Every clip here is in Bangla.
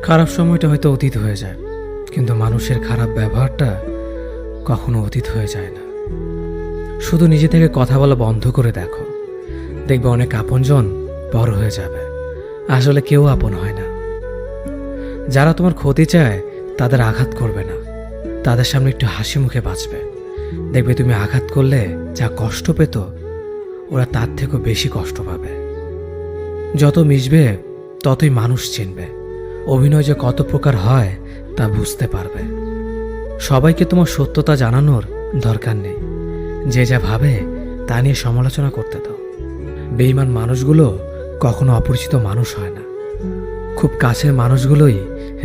খারাপ সময়টা হয়তো অতীত হয়ে যায়, কিন্তু মানুষের খারাপ ব্যবহারটা কখনো অতীত হয়ে যায় না। শুধু নিজে থেকে কথা বলা বন্ধ করে দেখো, দেখবে অনেক আপনজন বড় হয়ে যাবে। আসলে কেউ আপন হয় না। যারা তোমার ক্ষতি চায় তাদের আঘাত করবে না, তাদের সামনে একটু হাসি মুখে বাঁচবে। দেখবে তুমি আঘাত করলে যা কষ্ট পেত, ওরা তার থেকেও বেশি কষ্ট পাবে। যত মিশবে ততই মানুষ চিনবে। অভিনয় যে কত প্রকার হয় তা বুঝতে পারবে। সবাইকে তোমার সত্যতা জানানোর দরকার নেই। যে যা ভাবে তা নিয়ে সমালোচনা করতে দাও। বেঈমান মানুষগুলো কখনো অপরিচিত মানুষ হয় না, খুব কাছের মানুষগুলোই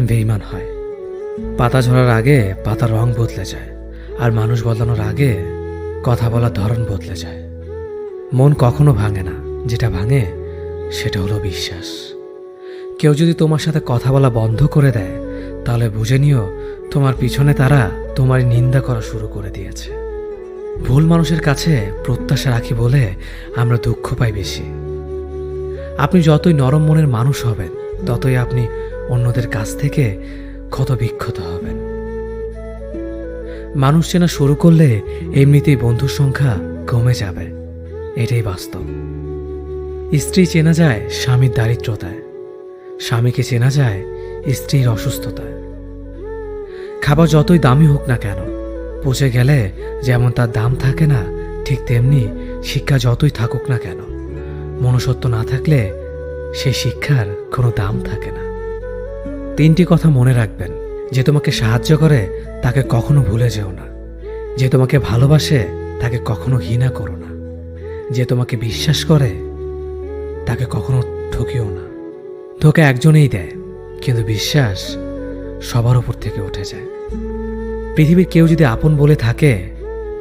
বেঈমান হয়। পাতা ঝরার আগে পাতার রং বদলে যায়, আর মানুষ বদলানোর আগে কথা বলার ধরন বদলে যায়। মন কখনো ভাঙে না, যেটা ভাঙে সেটা হলো বিশ্বাস। কেউ যদি তোমার সাথে কথা বলা বন্ধ করে দেয়, তাহলে বুঝে নিও তোমার পিছনে তারা তোমার নিন্দা করা শুরু করে দিয়েছে। ভুল মানুষের কাছে প্রত্যাশা রাখি বলে আমরা দুঃখ পাই বেশি। আপনি যতই নরম মনের মানুষ হবেন, ততই আপনি অন্যদের কাছ থেকে ক্ষত বিক্ষত হবেন। মানুষ চেনা শুরু করলে এমনিতেই বন্ধুর সংখ্যা কমে যাবে, এটাই বাস্তব। স্ত্রী চেনা যায় স্বামীর দারিদ্রতায়, স্বামীকে চেনা যায় স্ত্রীর অসুস্থতায়। খাবার যতই দামি হোক না কেন, পচে গেলে যেমন তার দাম থাকে না, ঠিক তেমনি শিক্ষা যতই থাকুক না কেন, মনুষ্যত্ব না থাকলে সেই শিক্ষার কোনো দাম থাকে না। 3টি কথা মনে রাখবেন। যে তোমাকে সাহায্য করে তাকে কখনো ভুলে যেও না। যে তোমাকে ভালোবাসে তাকে কখনো ঘৃণা করো না। যে তোমাকে বিশ্বাস করে তাকে কখনো ঠকিও না। ধোঁকা একজনেই দেয়, কিন্তু বিশ্বাস সবার উপর থেকে উঠে যায়। পৃথিবীর কেউ যদি আপন বলে থাকে,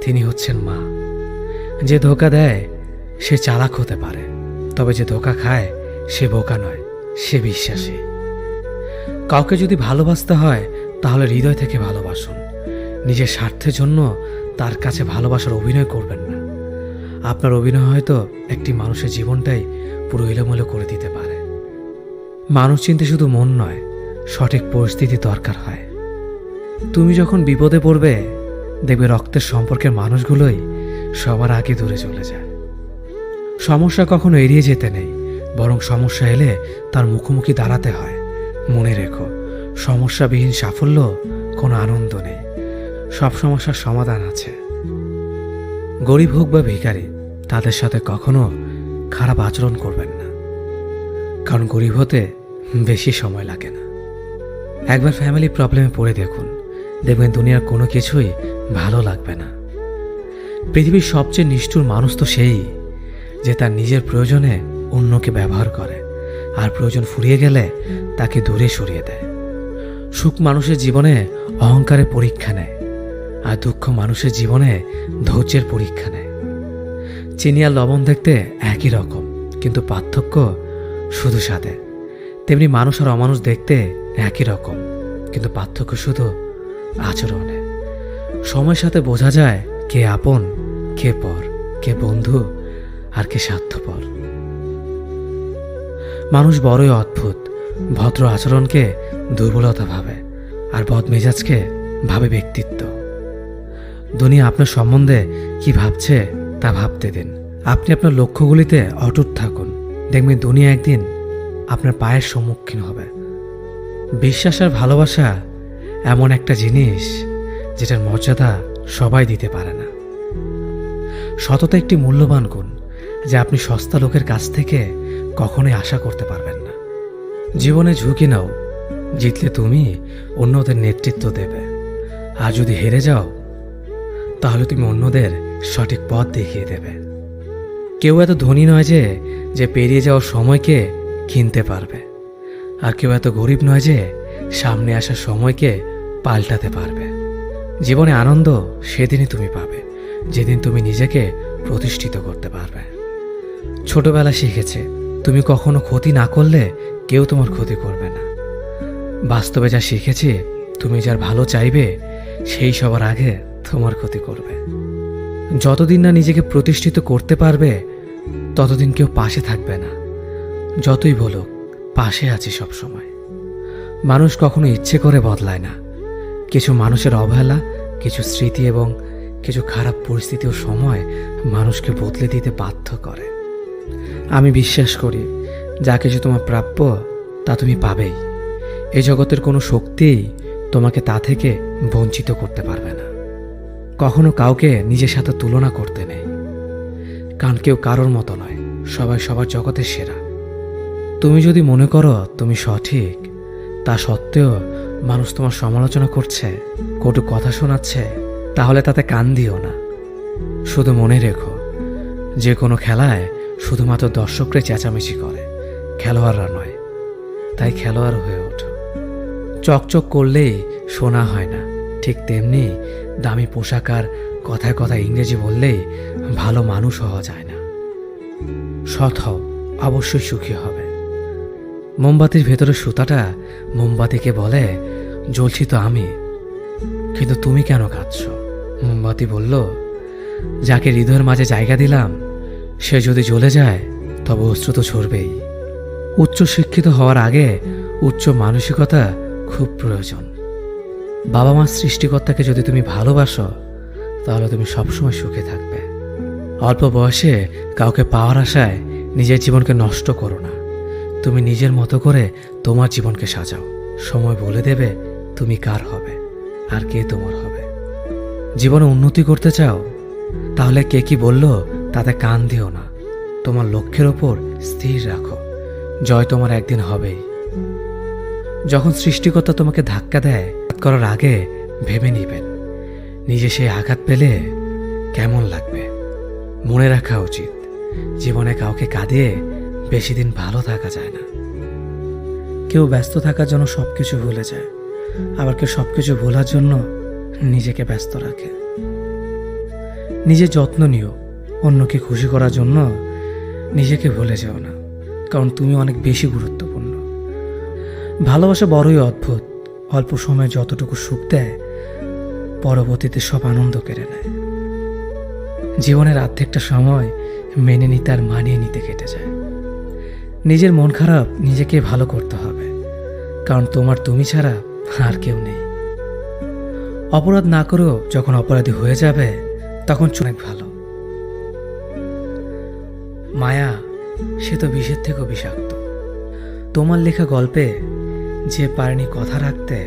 তিনি হচ্ছেন মা। যে ধোঁকা দেয় সে চালাক হতে পারে, তবে যে ধোঁকা খায় সে বোকা নয়, সে বিশ্বাসী। কাউকে যদি ভালোবাসতে হয় তাহলে হৃদয় থেকে ভালোবাসুন। নিজের স্বার্থের জন্য তার কাছে ভালোবাসার অভিনয় করবেন না। আপনার অভিনয় হয়তো একটি মানুষের জীবনটাই পুরো এলোমেলো করে দিতে পারে। মানুষ চিনতে শুধু মন নয়, সঠিক পরিস্থিতি দরকার হয়। তুমি যখন বিপদে পড়বে, দেখবে রক্তের সম্পর্কের মানুষগুলোই সবার আগে দূরে চলে যায়। সমস্যা কখনো এড়িয়ে যেতে নেই, বরং সমস্যা এলে তার মুখোমুখি দাঁড়াতে হয়। মনে রেখো, সমস্যাবিহীন সাফল্য কোনো আনন্দ নেই। সব সমস্যার সমাধান আছে। গরিব হোক বা ভিখারি, তাদের সাথে কখনো খারাপ আচরণ করবেন না, কারণ গরিব হতে বেশি সময় লাগে না। একবার ফ্যামিলি প্রবলেমে পড়ে দেখুন, দেখবেন দুনিয়ার কোনো কিছুই ভালো লাগবে না। পৃথিবীর সবচেয়ে নিষ্ঠুর মানুষ তো সেই, যে তার নিজের প্রয়োজনে অন্যকে ব্যবহার করে, আর প্রয়োজন ফুরিয়ে গেলে তাকে দূরে সরিয়ে দেয়। সুখ মানুষের জীবনে অহংকারের পরীক্ষা নেয়, আর দুঃখ মানুষের জীবনে ধৈর্যের পরীক্ষা নেয়। চিনি আর লবণ দেখতে একই রকম, কিন্তু পার্থক্য শুধু স্বাদে। তেমনি মানুষ আর অমানুষ দেখতে একই রকম, কিন্তু পার্থক্য শুধু আচরণে। সময়ের সাথে বোঝা যায় কে আপন, কে পর, কে বন্ধু আর কে স্বার্থপর। মানুষ বড়ই অদ্ভুত। ভদ্র আচরণকে দুর্বলতা ভাবে, আর বদমেজাজকে ভাবে ব্যক্তিত্ব। দুনিয়া আপনার সম্বন্ধে কি ভাবছে তা ভাবতে দিন। আপনি আপনার লক্ষ্যগুলিতে অটুট থাকুন, দেখবেন দুনিয়া একদিন আপনার পায়ের সম্মুখীন হবে। বিশ্বাস আর ভালোবাসা এমন একটা জিনিস যেটার মর্যাদা সবাই দিতে পারে না। সততা একটি মূল্যবান গুণ, যা আপনি সস্তা লোকের কাছ থেকে কখনোই আশা করতে পারবেন না। জীবনে ঝুঁকি নাও, জিতলে তুমি অন্যদের নেতৃত্ব দেবে, আর যদি হেরে যাও তাহলে তুমি অন্যদের সঠিক পথ দেখিয়ে দেবে। কেউ এত ধনী নয় যে পেরিয়ে যাওয়ার সময়কে কিনতে পারবে, আর কেউ এত গরিব নয় যে সামনে আসার সময়কে পাল্টাতে পারবে। জীবনে আনন্দ সেদিনই তুমি পাবে, যেদিন তুমি নিজেকে প্রতিষ্ঠিত করতে পারবে। ছোটবেলা শিখেছে, তুমি কখনো ক্ষতি না করলে কেউ তোমার ক্ষতি করবে না। বাস্তবে যা শিখেছি, তুমি যার ভালো চাইবে সেই সবার আগে তোমার ক্ষতি করবে। যতদিন না নিজেকে প্রতিষ্ঠিত করতে পারবে, ততদিন কেউ পাশে থাকবে না। যতই বলুক পাশে আছি সব সময়। মানুষ কখনো ইচ্ছে করে বদলায় না। কিছু মানুষের অবহেলা, কিছু স্মৃতি এবং কিছু খারাপ পরিস্থিতি ও সময় মানুষকে বদলে দিতে বাধ্য করে। আমি বিশ্বাস করি যা কিছু তোমার প্রাপ্য তা তুমি পাবেই। এই জগতের কোনো শক্তিই তোমাকে তা থেকে বঞ্চিত করতে পারবে না। কখনো কাউকে নিজের সাথে তুলনা করতে নেই, কারণ কেউ কারোর মতো নয়, সবাই সবার জগতের সেরা। তুমি যদি মনে করো তুমি সঠিক, তা সত্ত্বেও মানুষ তোমার সমালোচনা করছে, কটু কথা শোনাচ্ছে, তাহলে তাতে কান দিও না। শুধু মনে রেখো, যে কোনো খেলায় শুধুমাত্র দর্শকরাই চেঁচামেচি করে, খেলোয়াড়রা নয়। তাই খেলোয়াড় হয়ে ওঠো। চকচক করলেই শোনা হয় না, ঠিক তেমনি দামি পোশাক আর কথায় কথায় ইংরেজি বললেই ভালো মানুষ হওয়া যায় না। সৎ হও, অবশ্যই সুখী হবে। মোমবাতির ভেতরে সুতাটা মোমবাতিকে বলে, জ্বলছি তো আমি, কিন্তু তুমি কেন কাঁদছ? মোমবাতি বলল, যাকে হৃদয়ের মাঝে জায়গা দিলাম সে যদি জ্বলে যায় তবে অশ্রু তো ঝরবেই। উচ্চ শিক্ষিত হওয়ার আগে উচ্চ মানসিকতা খুব প্রয়োজন। বাবা মার সৃষ্টিকর্তাকে যদি তুমি ভালোবাসো তাহলে তুমি সবসময় সুখে থাকবে। অল্প বয়সে কাউকে পাওয়ার আশায় নিজের জীবনকে নষ্ট করো না। তুমি নিজের মতো করে তোমার জীবনকে সাজাও। সময় বলে দেবে তুমি কার হবে আর কে তোমার হবে। জীবনে উন্নতি করতে চাও? তাহলে কে কি বলল তাতে কান দিও না। তোমার লক্ষ্যের ওপর স্থির রাখো, জয় তোমার একদিন হবেই। যখন সৃষ্টিকর্তা তোমাকে ধাক্কা দেয় করার আগে ভেবে নিবেন নিজে সেই আঘাত পেলে কেমন লাগবে। মনে রাখা উচিত, জীবনে কাউকে কাঁদিয়ে বেশি দিন ভালো থাকা যায় না। কেউ ব্যস্ত থাকার জন্য সবকিছু ভুলে যায়, আবার কেউ সবকিছু ভোলার জন্য নিজেকে ব্যস্ত রাখে। নিজের যত্ন নিও, অন্যকে খুশি করার জন্য নিজেকে ভুলে যেও না, কারণ তুমি অনেক বেশি গুরুত্বপূর্ণ। ভালোবাসা বড়ই অদ্ভুত, অল্প সময়ে যতটুকু সুখ দেয় পরবর্তীতে সব আনন্দ কেড়ে নেয়। জীবনের অর্ধেকটা সময় মেনে নিতে আর মানিয়ে নিতে কেটে যায়। নিজের মন খারাপ নিজেকে ভালো করতে হবে, কারণ তোমার তুমি ছাড়া আর কেউ নেই। অপরাধ না করেও যখন অপরাধী হয়ে যাবে তখন অনেক ভালো। মায়া সে তো বিষের থেকেও বিষাক্ত। তোমার লেখা গল্পে যে পারেনি কথা রাখতে,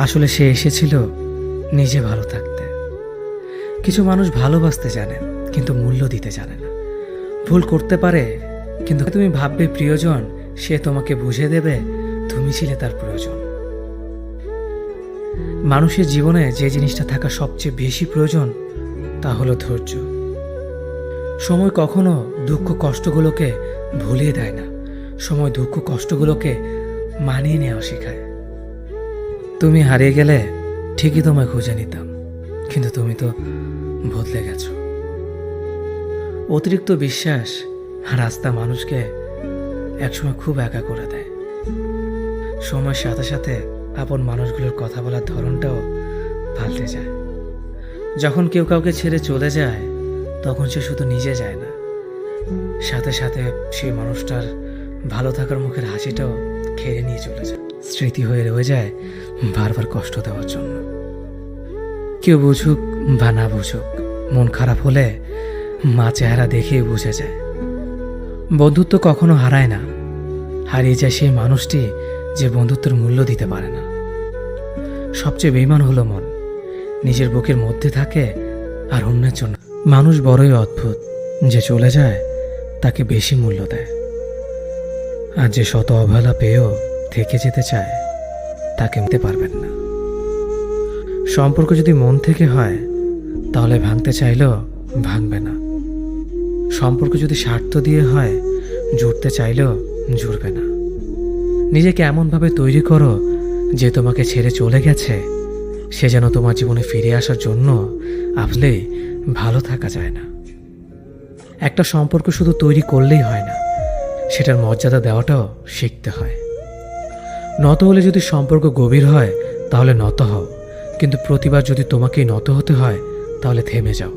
আসলে সে এসেছিল নিজে ভালো থাকতে। কিছু মানুষ ভালোবাসতে জানে কিন্তু মূল্য দিতে জানে না। ভুল করতে পারে, কিন্তু তুমি ভাববে প্রিয়জন, সে তোমাকে বুঝে দেবে তুমি ছিলে তার প্রয়োজন। মানুষের জীবনে যে জিনিসটা থাকা সবচেয়ে বেশি প্রয়োজন তা হলো ধৈর্য। সময় কখনো দুঃখ কষ্টগুলোকে ভুলিয়ে দেয় না, সময় দুঃখ কষ্টগুলোকে মানিয়ে নেওয়া শেখায়। তুমি হারিয়ে গেলে ঠিকই তোমায় খুঁজে নিতাম, কিন্তু তুমি তো বদলে গেছো। অতিরিক্ত বিশ্বাস রাস্তা মানুষকে একসময় খুব একা করে দেয়। সময়ের সাথে সাথে আপন মানুষগুলোর কথা বলার ধরনটাও পাল্টে যায়। যখন কেউ কাউকে ছেড়ে চলে যায় তখন সে শুধু নিজে যায় না, সাথে সাথে সেই মানুষটার ভালো থাকার মুখের হাসিটাও খেয়ে নিয়ে চলে যায়। স্মৃতি হয়ে রয়ে যায় বারবার কষ্ট দেওয়ার জন্য। কেউ বুঝুক বা না বুঝুক, মন খারাপ হলে মা চেহারা দেখেই বুঝে যায়। বন্ধুত্ব কখনো হারায় না, হারিয়ে যায় সেই মানুষটি যে বন্ধুত্বের মূল্য দিতে পারে না। সবচেয়ে বেঈমান হলো মন, নিজের বুকের মধ্যে থাকে আর অন্যের জন্য। মানুষ বড়ই অদ্ভুত, যে চলে যায় তাকে বেশি মূল্য দেয়, আর যে শত অবহেলা পেয়েও থেকে যেতে চায় তাকে নিতে পারবেন না। সম্পর্ক যদি মন থেকে হয় তাহলে ভাঙতে চাইলেও ভাঙবে না। সম্পর্ক যদি স্বার্থ দিয়ে হয় জুড়তে চাইলেও জুড়বে না। নিজেকে এমনভাবে তৈরি করো যে তোমাকে ছেড়ে চলে গেছে সে যেন তোমার জীবনে ফিরে আসার জন্য আসলেই ভালো থাকা যায় না। একটা সম্পর্ক শুধু তৈরি করলেই হয় না, সেটার মর্যাদা দেওয়াটাও শিখতে হয়। নত হলে যদি সম্পর্ক গভীর হয় তাহলে নত হও, কিন্তু প্রতিবার যদি তোমাকেই নত হতে হয় তাহলে থেমে যাও,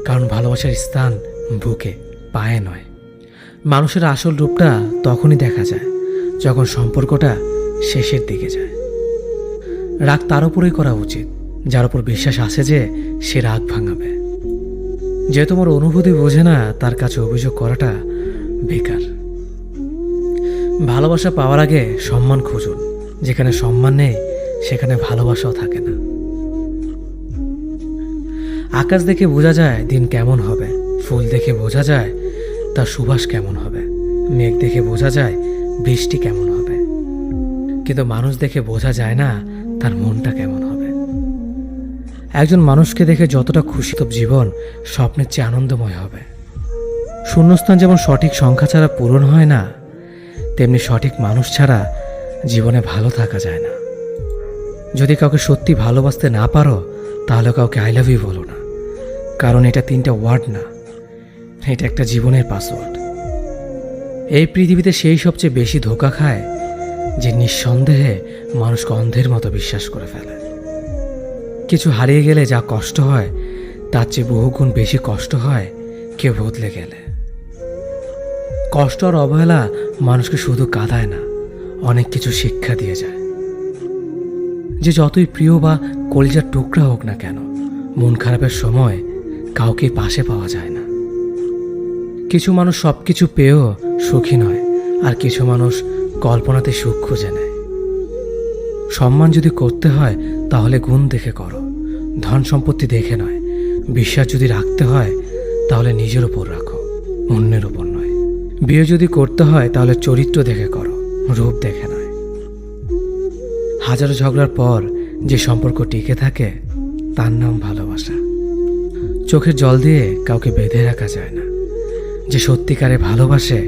কারণ ভালোবাসার স্থান বুকে, পায়ে নয়। মানুষের আসল রূপটা তখনই দেখা যায় যখন সম্পর্কটা শেষের দিকে যায়। রাগ তার উপরেই করা উচিত যার উপর বিশ্বাস আছে যে সে রাগ ভাঙাবে। যে তোমার অনুভূতি বোঝে না তার কাছে অভিযোগ করাটা বেকার। ভালোবাসা পাওয়ার আগে সম্মান খুঁজুন। যেখানে সম্মান নেই সেখানে ভালোবাসাও থাকে না। আকাশ দেখে বোঝা যায় দিন কেমন হবে, ফুল দেখে বোঝা যায় তার সুবাস কেমন হবে, মেঘ দেখে বোঝা যায় বৃষ্টি কেমন হবে, কিন্তু মানুষ দেখে বোঝা যায় না তার মনটা কেমন হবে। একজন মানুষকে দেখে যতটা খুশি তো জীবন স্বপ্নের চেয়ে আনন্দময় হবে। শূন্যস্থান যেমন সঠিক সংখ্যা ছাড়া পূরণ হয় না, তেমনি সঠিক মানুষ ছাড়া জীবনে ভালো থাকা যায় না। যদি কাউকে সত্যি ভালোবাসতে না পারো তাহলে কাউকে আই লাভ ইউ বলো না, কারণ এটা 3টা ওয়ার্ড না, এটা একটা জীবনের পাসওয়ার্ড। এই পৃথিবীতে সেই সবচেয়ে বেশি ধোঁকা খায় যে নিঃসন্দেহে মানুষকে অন্ধের মতো বিশ্বাস করে ফেলে। কিছু হারিয়ে গেলে যা কষ্ট হয় তার চেয়ে বহুগুণ বেশি কষ্ট হয় কেউ বদলে গেলে। কষ্ট আর অবহেলা মানুষকে শুধু কাঁদায় না, অনেক কিছু শিক্ষা দিয়ে যায়। যে যতই প্রিয় বা কলিজার টুকরা হোক না কেন, মন খারাপের সময় কাউকে পাশে পাওয়া যায় না। কিছু মানুষ সব কিছু পেয়েও সুখী নয়, আর কিছু মানুষ কল্পনাতে সুখ খুঁজে নেয়। সম্মান যদি করতে হয় তাহলে গুণ দেখে করো, ধন সম্পত্তি দেখে নয়। বিশ্বাস যদি রাখতে হয় তাহলে নিজের উপর রাখো, অন্যের উপর নয়। বিয়ে যদি করতে হয় তাহলে চরিত্র দেখে করো, রূপ দেখে নয়। হাজারো ঝগড়ার পর যে সম্পর্ক টিকে থাকে তার নাম ভালোবাসা। চোখের জল দিয়ে কাউকে বেঁধে রাখা যায় না। যে সত্যিকারে ভালোবাসে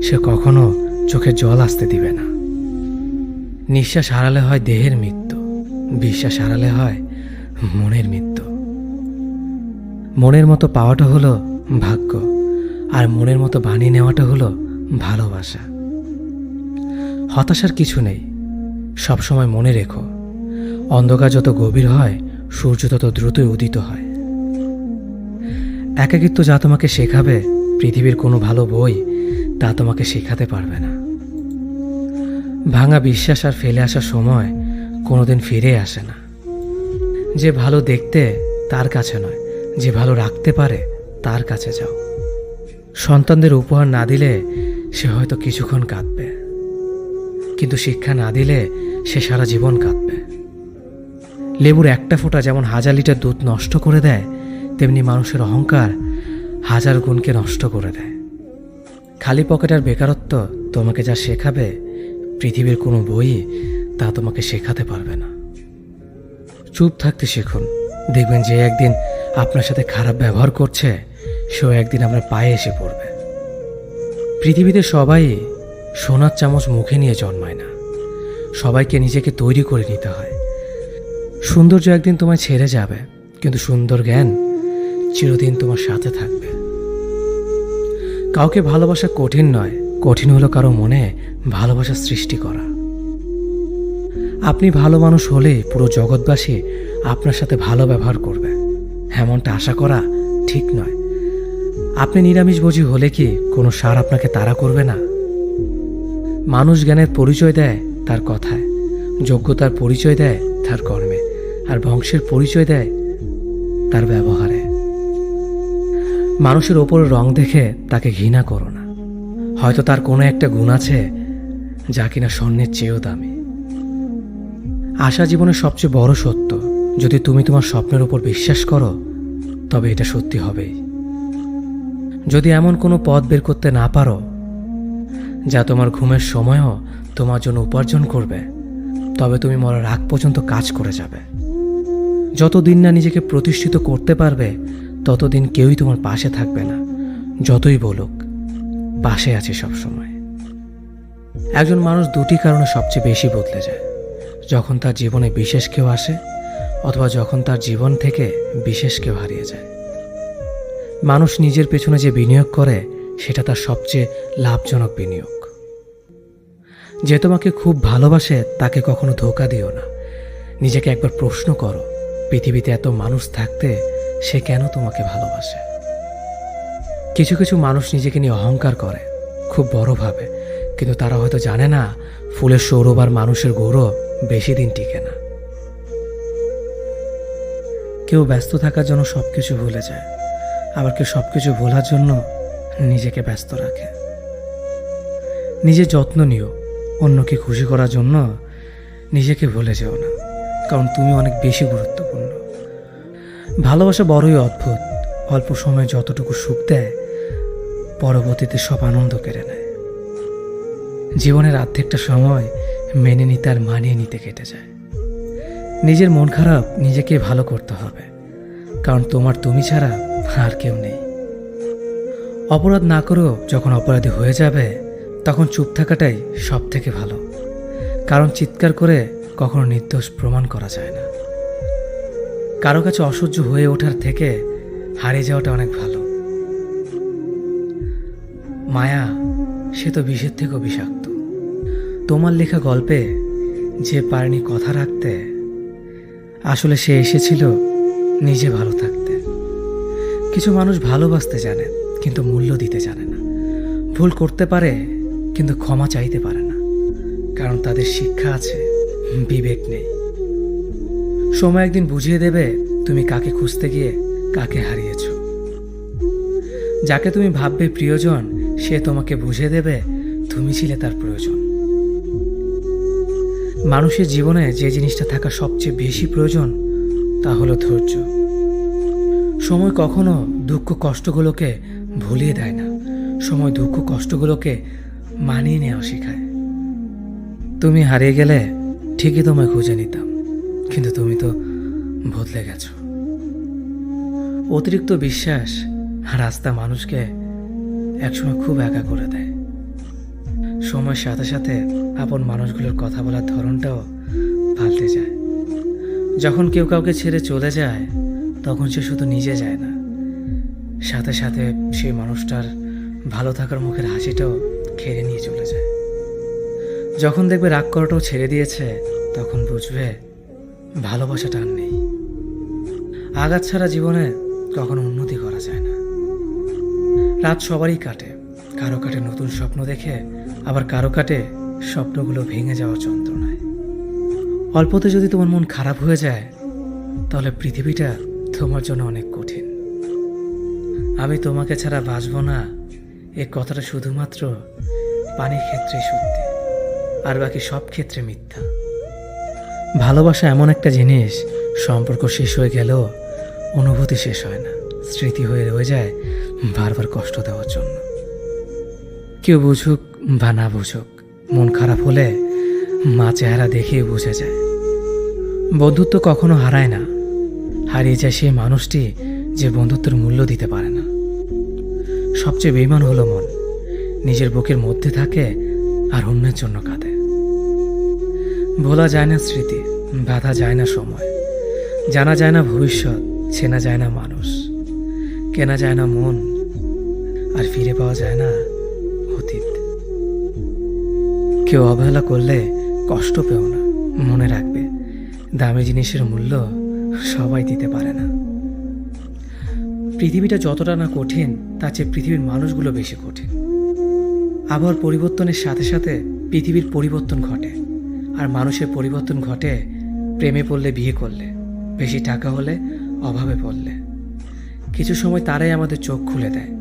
সে কখনো চোখের জল আসতে দিবে না। নিঃশ্বাস হারালে হয় দেহের মৃত্যু, বিশ্বাস হারালে হয় মনের মৃত্যু। মনের মতো পাওয়াটা হলো ভাগ্য, আর মনের মতো বানিয়ে নেওয়াটা হলো ভালোবাসা। হতাশার কিছু নেই, সবসময় মনে রেখো অন্ধকার যত গভীর হয় সূর্য তত দ্রুতই উদিত হয়। একাকিত্ব যা তোমাকে শেখাবে পৃথিবীর কোনো ভালো বই তা তোমাকে শেখাতে পারবে না। ভাঙা বিশ্বাস আর ফেলে আসার সময় কোনোদিন ফিরে আসে না। যে ভালো দেখতে তার কাছে নয়, যে ভালো রাখতে পারে তার কাছে যাও। সন্তানদের উপহার না দিলে সে হয়তো কিছুক্ষণ কাঁদবে, কিন্তু শিক্ষা না দিলে সে সারা জীবন কাঁদবে। লেবুর একটা ফোঁটা যেমন 1000 লিটার দুধ নষ্ট করে দেয়, তেমনি মানুষের অহংকার 1000 গুণকে নষ্ট করে দেয়। খালি পকেট আর বেকারত্ব তোমাকে যা শেখাবে পৃথিবীর কোনো বই তা তোমাকে শেখাতে পারবে না। চুপ থাকতে শিখুন, দেখবেন যে একদিন আপনার সাথে খারাপ ব্যবহার করছে সেও একদিন আপনার পায়ে এসে পড়বে। পৃথিবীতে সবাই সোনার চামচ মুখে নিয়ে জন্মায় না, সবাইকে নিজেকে তৈরি করে নিতে হয়। সৌন্দর্য একদিন তোমায় ছেড়ে যাবে, কিন্তু সুন্দর জ্ঞান চিরদিন তোমার সাথে থাকবে। কাউকে ভালোবাসা কঠিন নয়, কঠিন হলো কারো মনে ভালোবাসা সৃষ্টি করা। আপনি ভালো মানুষ হলে পুরো জগৎবাসী আপনার সাথে ভালো ব্যবহার করবে, এমনটা আশা করা ঠিক নয়। আপনি নিরামিষভোজী হলে কি কোনো সার আপনাকে তাড়া করবে না? মানুষ জ্ঞানের পরিচয় দেয় তার কথায়, যোগ্যতার পরিচয় দেয় তার কর্মে, আর বংশের পরিচয় দেয় তার ব্যবহারে। মানুষের ওপরের রং দেখে তাকে ঘৃণা করো না, হয়তো তার কোনো একটা গুণ আছে যা কিনা স্বর্ণের চেয়েও দামি। আশা জীবনের সবচেয়ে বড় সত্য। যদি তুমি তোমার স্বপ্নের উপর বিশ্বাস করো তবে এটা সত্যি হবেই। যদি এমন কোনো পথ বের করতে না পারো যা তোমার ঘুমের সময়ও তোমার জন্য উপার্জন করবে, তবে তুমি মরার আগ পর্যন্ত কাজ করে যাবে। যতদিন না নিজেকে প্রতিষ্ঠিত করতে পারবে ততদিন কেউই তোমার পাশে থাকবে না, যতই বলুক পাশে আছে সব সময়। একজন মানুষ দুটি কারণে সবচেয়ে বেশি বদলে যায়: যখন তার জীবনে বিশেষ কেউ আসে, অথবা যখন তার জীবন থেকে বিশেষ কেউ হারিয়ে যায়। মানুষ নিজের পেছনে যে বিনিয়োগ করে সেটা তার সবচেয়ে লাভজনক বিনিয়োগ। যে তোমাকে খুব ভালোবাসে তাকে কখনো ধোঁকা দিও না। নিজেকে একবার প্রশ্ন করো, পৃথিবীতে এত মানুষ থাকতে সে কেন তোমাকে ভালোবাসে? কিছু কিছু মানুষ নিজেকে নিয়ে অহংকার করে, খুব বড় ভাবে, কিন্তু তারা হয়তো জানে না ফুলের সৌরভ আর মানুষের গৌরব বেশি দিন টিকে না। কেউ ব্যস্ত থাকার জন্য সবকিছু ভুলে যায়, আবার কেউ সবকিছু ভোলার জন্য নিজেকে ব্যস্ত রাখে। নিজের যত্ন নিও, অন্যকে খুশি করার জন্য নিজেকে ভুলে যেও না, কারণ তুমি অনেক বেশি গুরুত্বপূর্ণ। ভালোবাসা বড়ই অদ্ভুত, অল্প সময়ে যতটুকু সুখ দেয় পরবর্তীতে সব আনন্দ কেড়ে নেয়। জীবনের অর্ধেকটা সময় মেনে নিতে আর মানিয়ে নিতে কেটে যায়। নিজের মন খারাপ নিজেকে ভালো করতে হবে, কারণ তোমার তুমি ছাড়া আর কেউ নেই। অপরাধ না করেও যখন অপরাধী হয়ে যাবে তখন চুপ থাকাটাই সব থেকে ভালো, কারণ চিৎকার করে কখনো নির্দোষ প্রমাণ করা যায় না। কারো কাছে অসহ্য হয়ে ওঠার থেকে হারিয়ে যাওয়াটা অনেক ভালো। মায়া সে তো বিষের থেকেও বিষাক্ত। তোমার লেখা গল্পে যে পারেনি কথা রাখতে, আসলে সে এসেছিল নিজে ভালো থাকতে। কিছু মানুষ ভালোবাসতে জানে কিন্তু মূল্য দিতে জানে না। ভুল করতে পারে কিন্তু ক্ষমা চাইতে পারে না, কারণ তাদের শিক্ষা আছে, বিবেক নেই। সময় একদিন বুঝিয়ে দেবে তুমি কাকে খুঁজতে গিয়ে কাকে হারিয়েছ। যাকে তুমি ভাববে প্রিয়জন সে তোমাকে বুঝিয়ে দেবে তুমি ছিলে তার প্রয়োজন। মানুষের জীবনে যে জিনিসটা থাকা সবচেয়ে বেশি প্রয়োজন তা হলো ধৈর্য। সময় কখনো দুঃখ কষ্টগুলোকে ভুলিয়ে দেয় না, সময় দুঃখ কষ্টগুলোকে মানিয়ে নেওয়া শেখায়। তুমি হারিয়ে গেলে ঠিকই তোমায় খুঁজে নিতাম, কিন্তু তুমি তো বদলে গেছো। অতিরিক্ত বিশ্বাস রাস্তা মানুষকে একসময় খুব একা করে দেয়। সময়ের সাথে সাথে আপন মানুষগুলোর কথা বলার ধরনটাও পাল্টে যায়। যখন কেউ কাউকে ছেড়ে চলে যায় তখন সে শুধু নিজে যায় না, সাথে সাথে সেই মানুষটার ভালো থাকার মুখের হাসিটাও কেড়ে নিয়ে চলে যায়। যখন দেখবে রাগ করাটাও ছেড়ে দিয়েছে তখন বুঝবে ভালোবাসাটা আর নেই। আঘাত ছাড়া জীবনে কখনো উন্নতি করা যায় না। রাত সবারই কাটে, কারো কাটে নতুন স্বপ্ন দেখে, আবার কারো কাটে স্বপ্নগুলো ভেঙে যাওয়ার যন্ত্রণায়। অল্পতে যদি তোমার মন খারাপ হয়ে যায় তাহলে পৃথিবীটা তোমার জন্য অনেক কঠিন। আমি তোমাকে ছাড়া বাঁচব না, এ কথাটা শুধুমাত্র পানির ক্ষেত্রে সত্যি, আর বাকি সব ক্ষেত্রে মিথ্যা। ভালোবাসা এমন একটা জিনিস, সম্পর্ক শেষ হয়ে গেলেও অনুভূতি শেষ হয় না, স্মৃতি হয়ে রয়ে যায় বারবার কষ্ট দেওয়ার জন্য। কেউ বুঝুক বা না বুঝুক, মন খারাপ হলে মা চেহারা দেখেই বুঝে যায়। বন্ধুত্ব কখনো হারায় না, হারিয়ে যায় সেই মানুষটি যে বন্ধুত্বের মূল্য দিতে পারে না। সবচেয়ে বেঈমান হলো মন, নিজের বুকের মধ্যে থাকে আর অন্যের জন্য কাঁদে। ভোলা যায় না স্মৃতি, বাধা যায় না সময়, জানা যায় না ভবিষ্যৎ, চেনা যায় না মানুষ, কেনা যায় না মন, আর ফিরে পাওয়া যায় না অতীত। কেউ অবহেলা করলে কষ্ট পেও না, মনে রাখবে দামি জিনিসের মূল্য সবাই দিতে পারে না। পৃথিবীটা যতটা না কঠিন তার চেয়ে পৃথিবীর মানুষগুলো বেশি কঠিন। আবহাওয়ার পরিবর্তনের সাথে সাথে পৃথিবীর পরিবর্তন ঘটে, আর মানুষের পরিবর্তন ঘটে প্রেমে পড়লে, বিয়ে করলে, বেশি টাকা হলে, অভাবে পড়লে। কিছু সময় তারাই আমাদের চোখ খুলে দেয়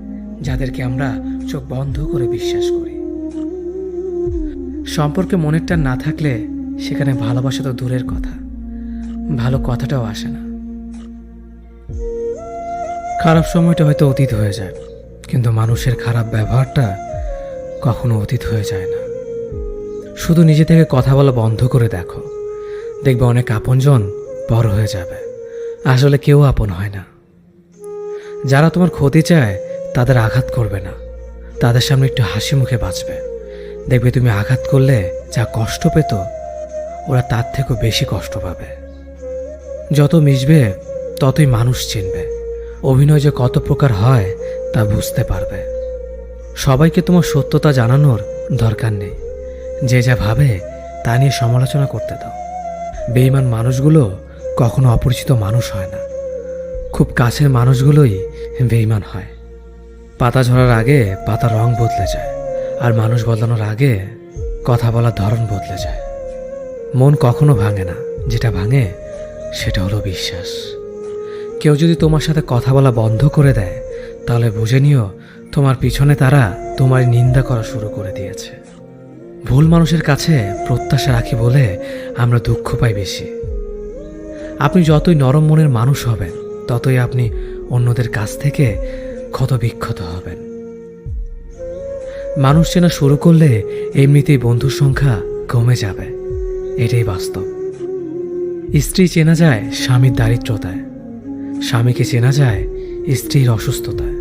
যাদেরকে আমরা চোখ বন্ধ করে বিশ্বাস করি। সম্পর্কে মনের টান না থাকলে সেখানে ভালোবাসা তো দূরের কথা, ভালো কথাটাও আসে না। খারাপ সময়টা হয়তো অতীত হয়ে যায়, কিন্তু মানুষের খারাপ ব্যবহারটা কখনো অতীত হয়ে যায় না। শুধু নিজে থেকে কথা বলা বন্ধ করে দেখো, দেখবে অনেক আপনজন বড় হয়ে যাবে। আসলে কেউ আপন হয় না। যারা তোমার ক্ষতি চায় তাদের আঘাত করবে না, তাদের সামনে একটু হাসি মুখে বাঁচবে। দেখবে তুমি আঘাত করলে যা কষ্ট পেত ওরা তার থেকেও বেশি কষ্ট পাবে। যত মিশবে ততই মানুষ চিনবে, অভিনয় যে কত প্রকার হয় তা বুঝতে পারবে। সবাইকে তোমার সত্যতা জানানোর দরকার নেই, যে যা ভাবে তা নিয়ে সমালোচনা করতে দাও। বেঈমান মানুষগুলো কখনো অপরিচিত মানুষ হয় না, খুব কাছের মানুষগুলোই বেঈমান হয়। পাতা ঝরার আগে পাতার রং বদলে যায়, আর মানুষ বদলানোর আগে কথা বলার ধরন বদলে যায়। মন কখনো ভাঙে না, যেটা ভাঙে সেটা হলো বিশ্বাস। কেউ যদি তোমার সাথে কথা বলা বন্ধ করে দেয়, তাহলে বুঝে নিও তোমার পিছনে তারা তোমার নিন্দা করা শুরু করে দিয়েছে। ভুল মানুষের কাছে প্রত্যাশা রাখি বলে আমরা দুঃখ পাই বেশি। আপনি যতই নরম মনের মানুষ হবেন, ততই আপনি অন্যদের কাছ থেকে ক্ষত বিক্ষত হবেন। মানুষ চেনা শুরু করলে এমনিতেই বন্ধুর সংখ্যা কমে যাবে, এটাই বাস্তব। স্ত্রী চেনা যায় স্বামীর দারিদ্রতায়, স্বামীকে চেনা যায় স্ত্রীর অসুস্থতায়।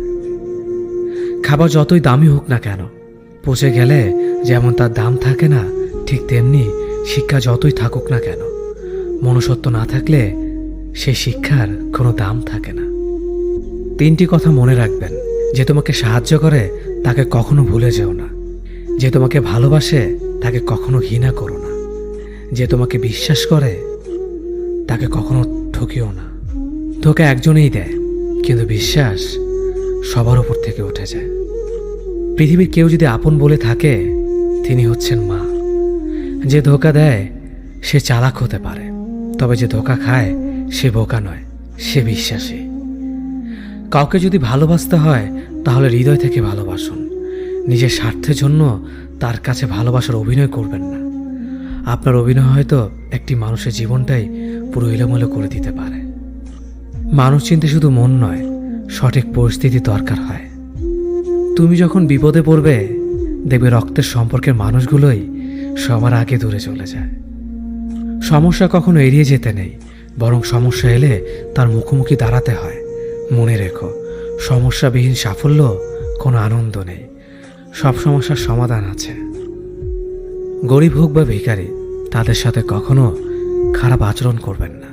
খাবার যতই দামি হোক না কেন, পচে গেলে যেমন তার দাম থাকে না, ঠিক তেমনি শিক্ষা যতই থাকুক না কেন, মনুষ্যত্ব না থাকলে সেই শিক্ষার কোনো দাম থাকে না। 3টি কথা মনে রাখবেন। যে তোমাকে সাহায্য করে তাকে কখনো ভুলে যেও না। যে তোমাকে ভালোবাসে তাকে কখনো ঘৃণা করো না। যে তোমাকে বিশ্বাস করে তাকে কখনো ঠকিও না। ধোঁকা একজনেই দেয়, কিন্তু বিশ্বাস সবার উপর থেকে উঠে যায়। পৃথিবীর কেউ যদি আপন বলে থাকে, তিনি হচ্ছেন মা। যে ধোঁকা দেয় সে চালাক হতে পারে, তবে যে ধোঁকা খায় সে বোকা নয়, সে বিশ্বাসী। কাউকে যদি ভালোবাসতে হয় তাহলে হৃদয় থেকে ভালোবাসুন। নিজের স্বার্থের জন্য তার কাছে ভালোবাসার অভিনয় করবেন না। আপনার অভিনয় হয়তো একটি মানুষের জীবনটাই পুরো এলোমেলো করে দিতে পারে। মানুষ চিনতে শুধু মন নয়, সঠিক পরিস্থিতি দরকার হয়। তুমি যখন বিপদে পড়বে, দেখবে রক্তের সম্পর্কের মানুষগুলোই সবার আগে দূরে চলে যায়। সমস্যা কখনো এড়িয়ে যেতে নেই, বরং সমস্যা এলে তার মুখোমুখি দাঁড়াতে হয়। মনে রেখো, সমস্যাবিহীন সাফল্য কোনো আনন্দ নেই। সব সমস্যার সমাধান আছে। গরিব হোক বা ভিখারি, তাদের সাথে কখনো খারাপ আচরণ করবেন না,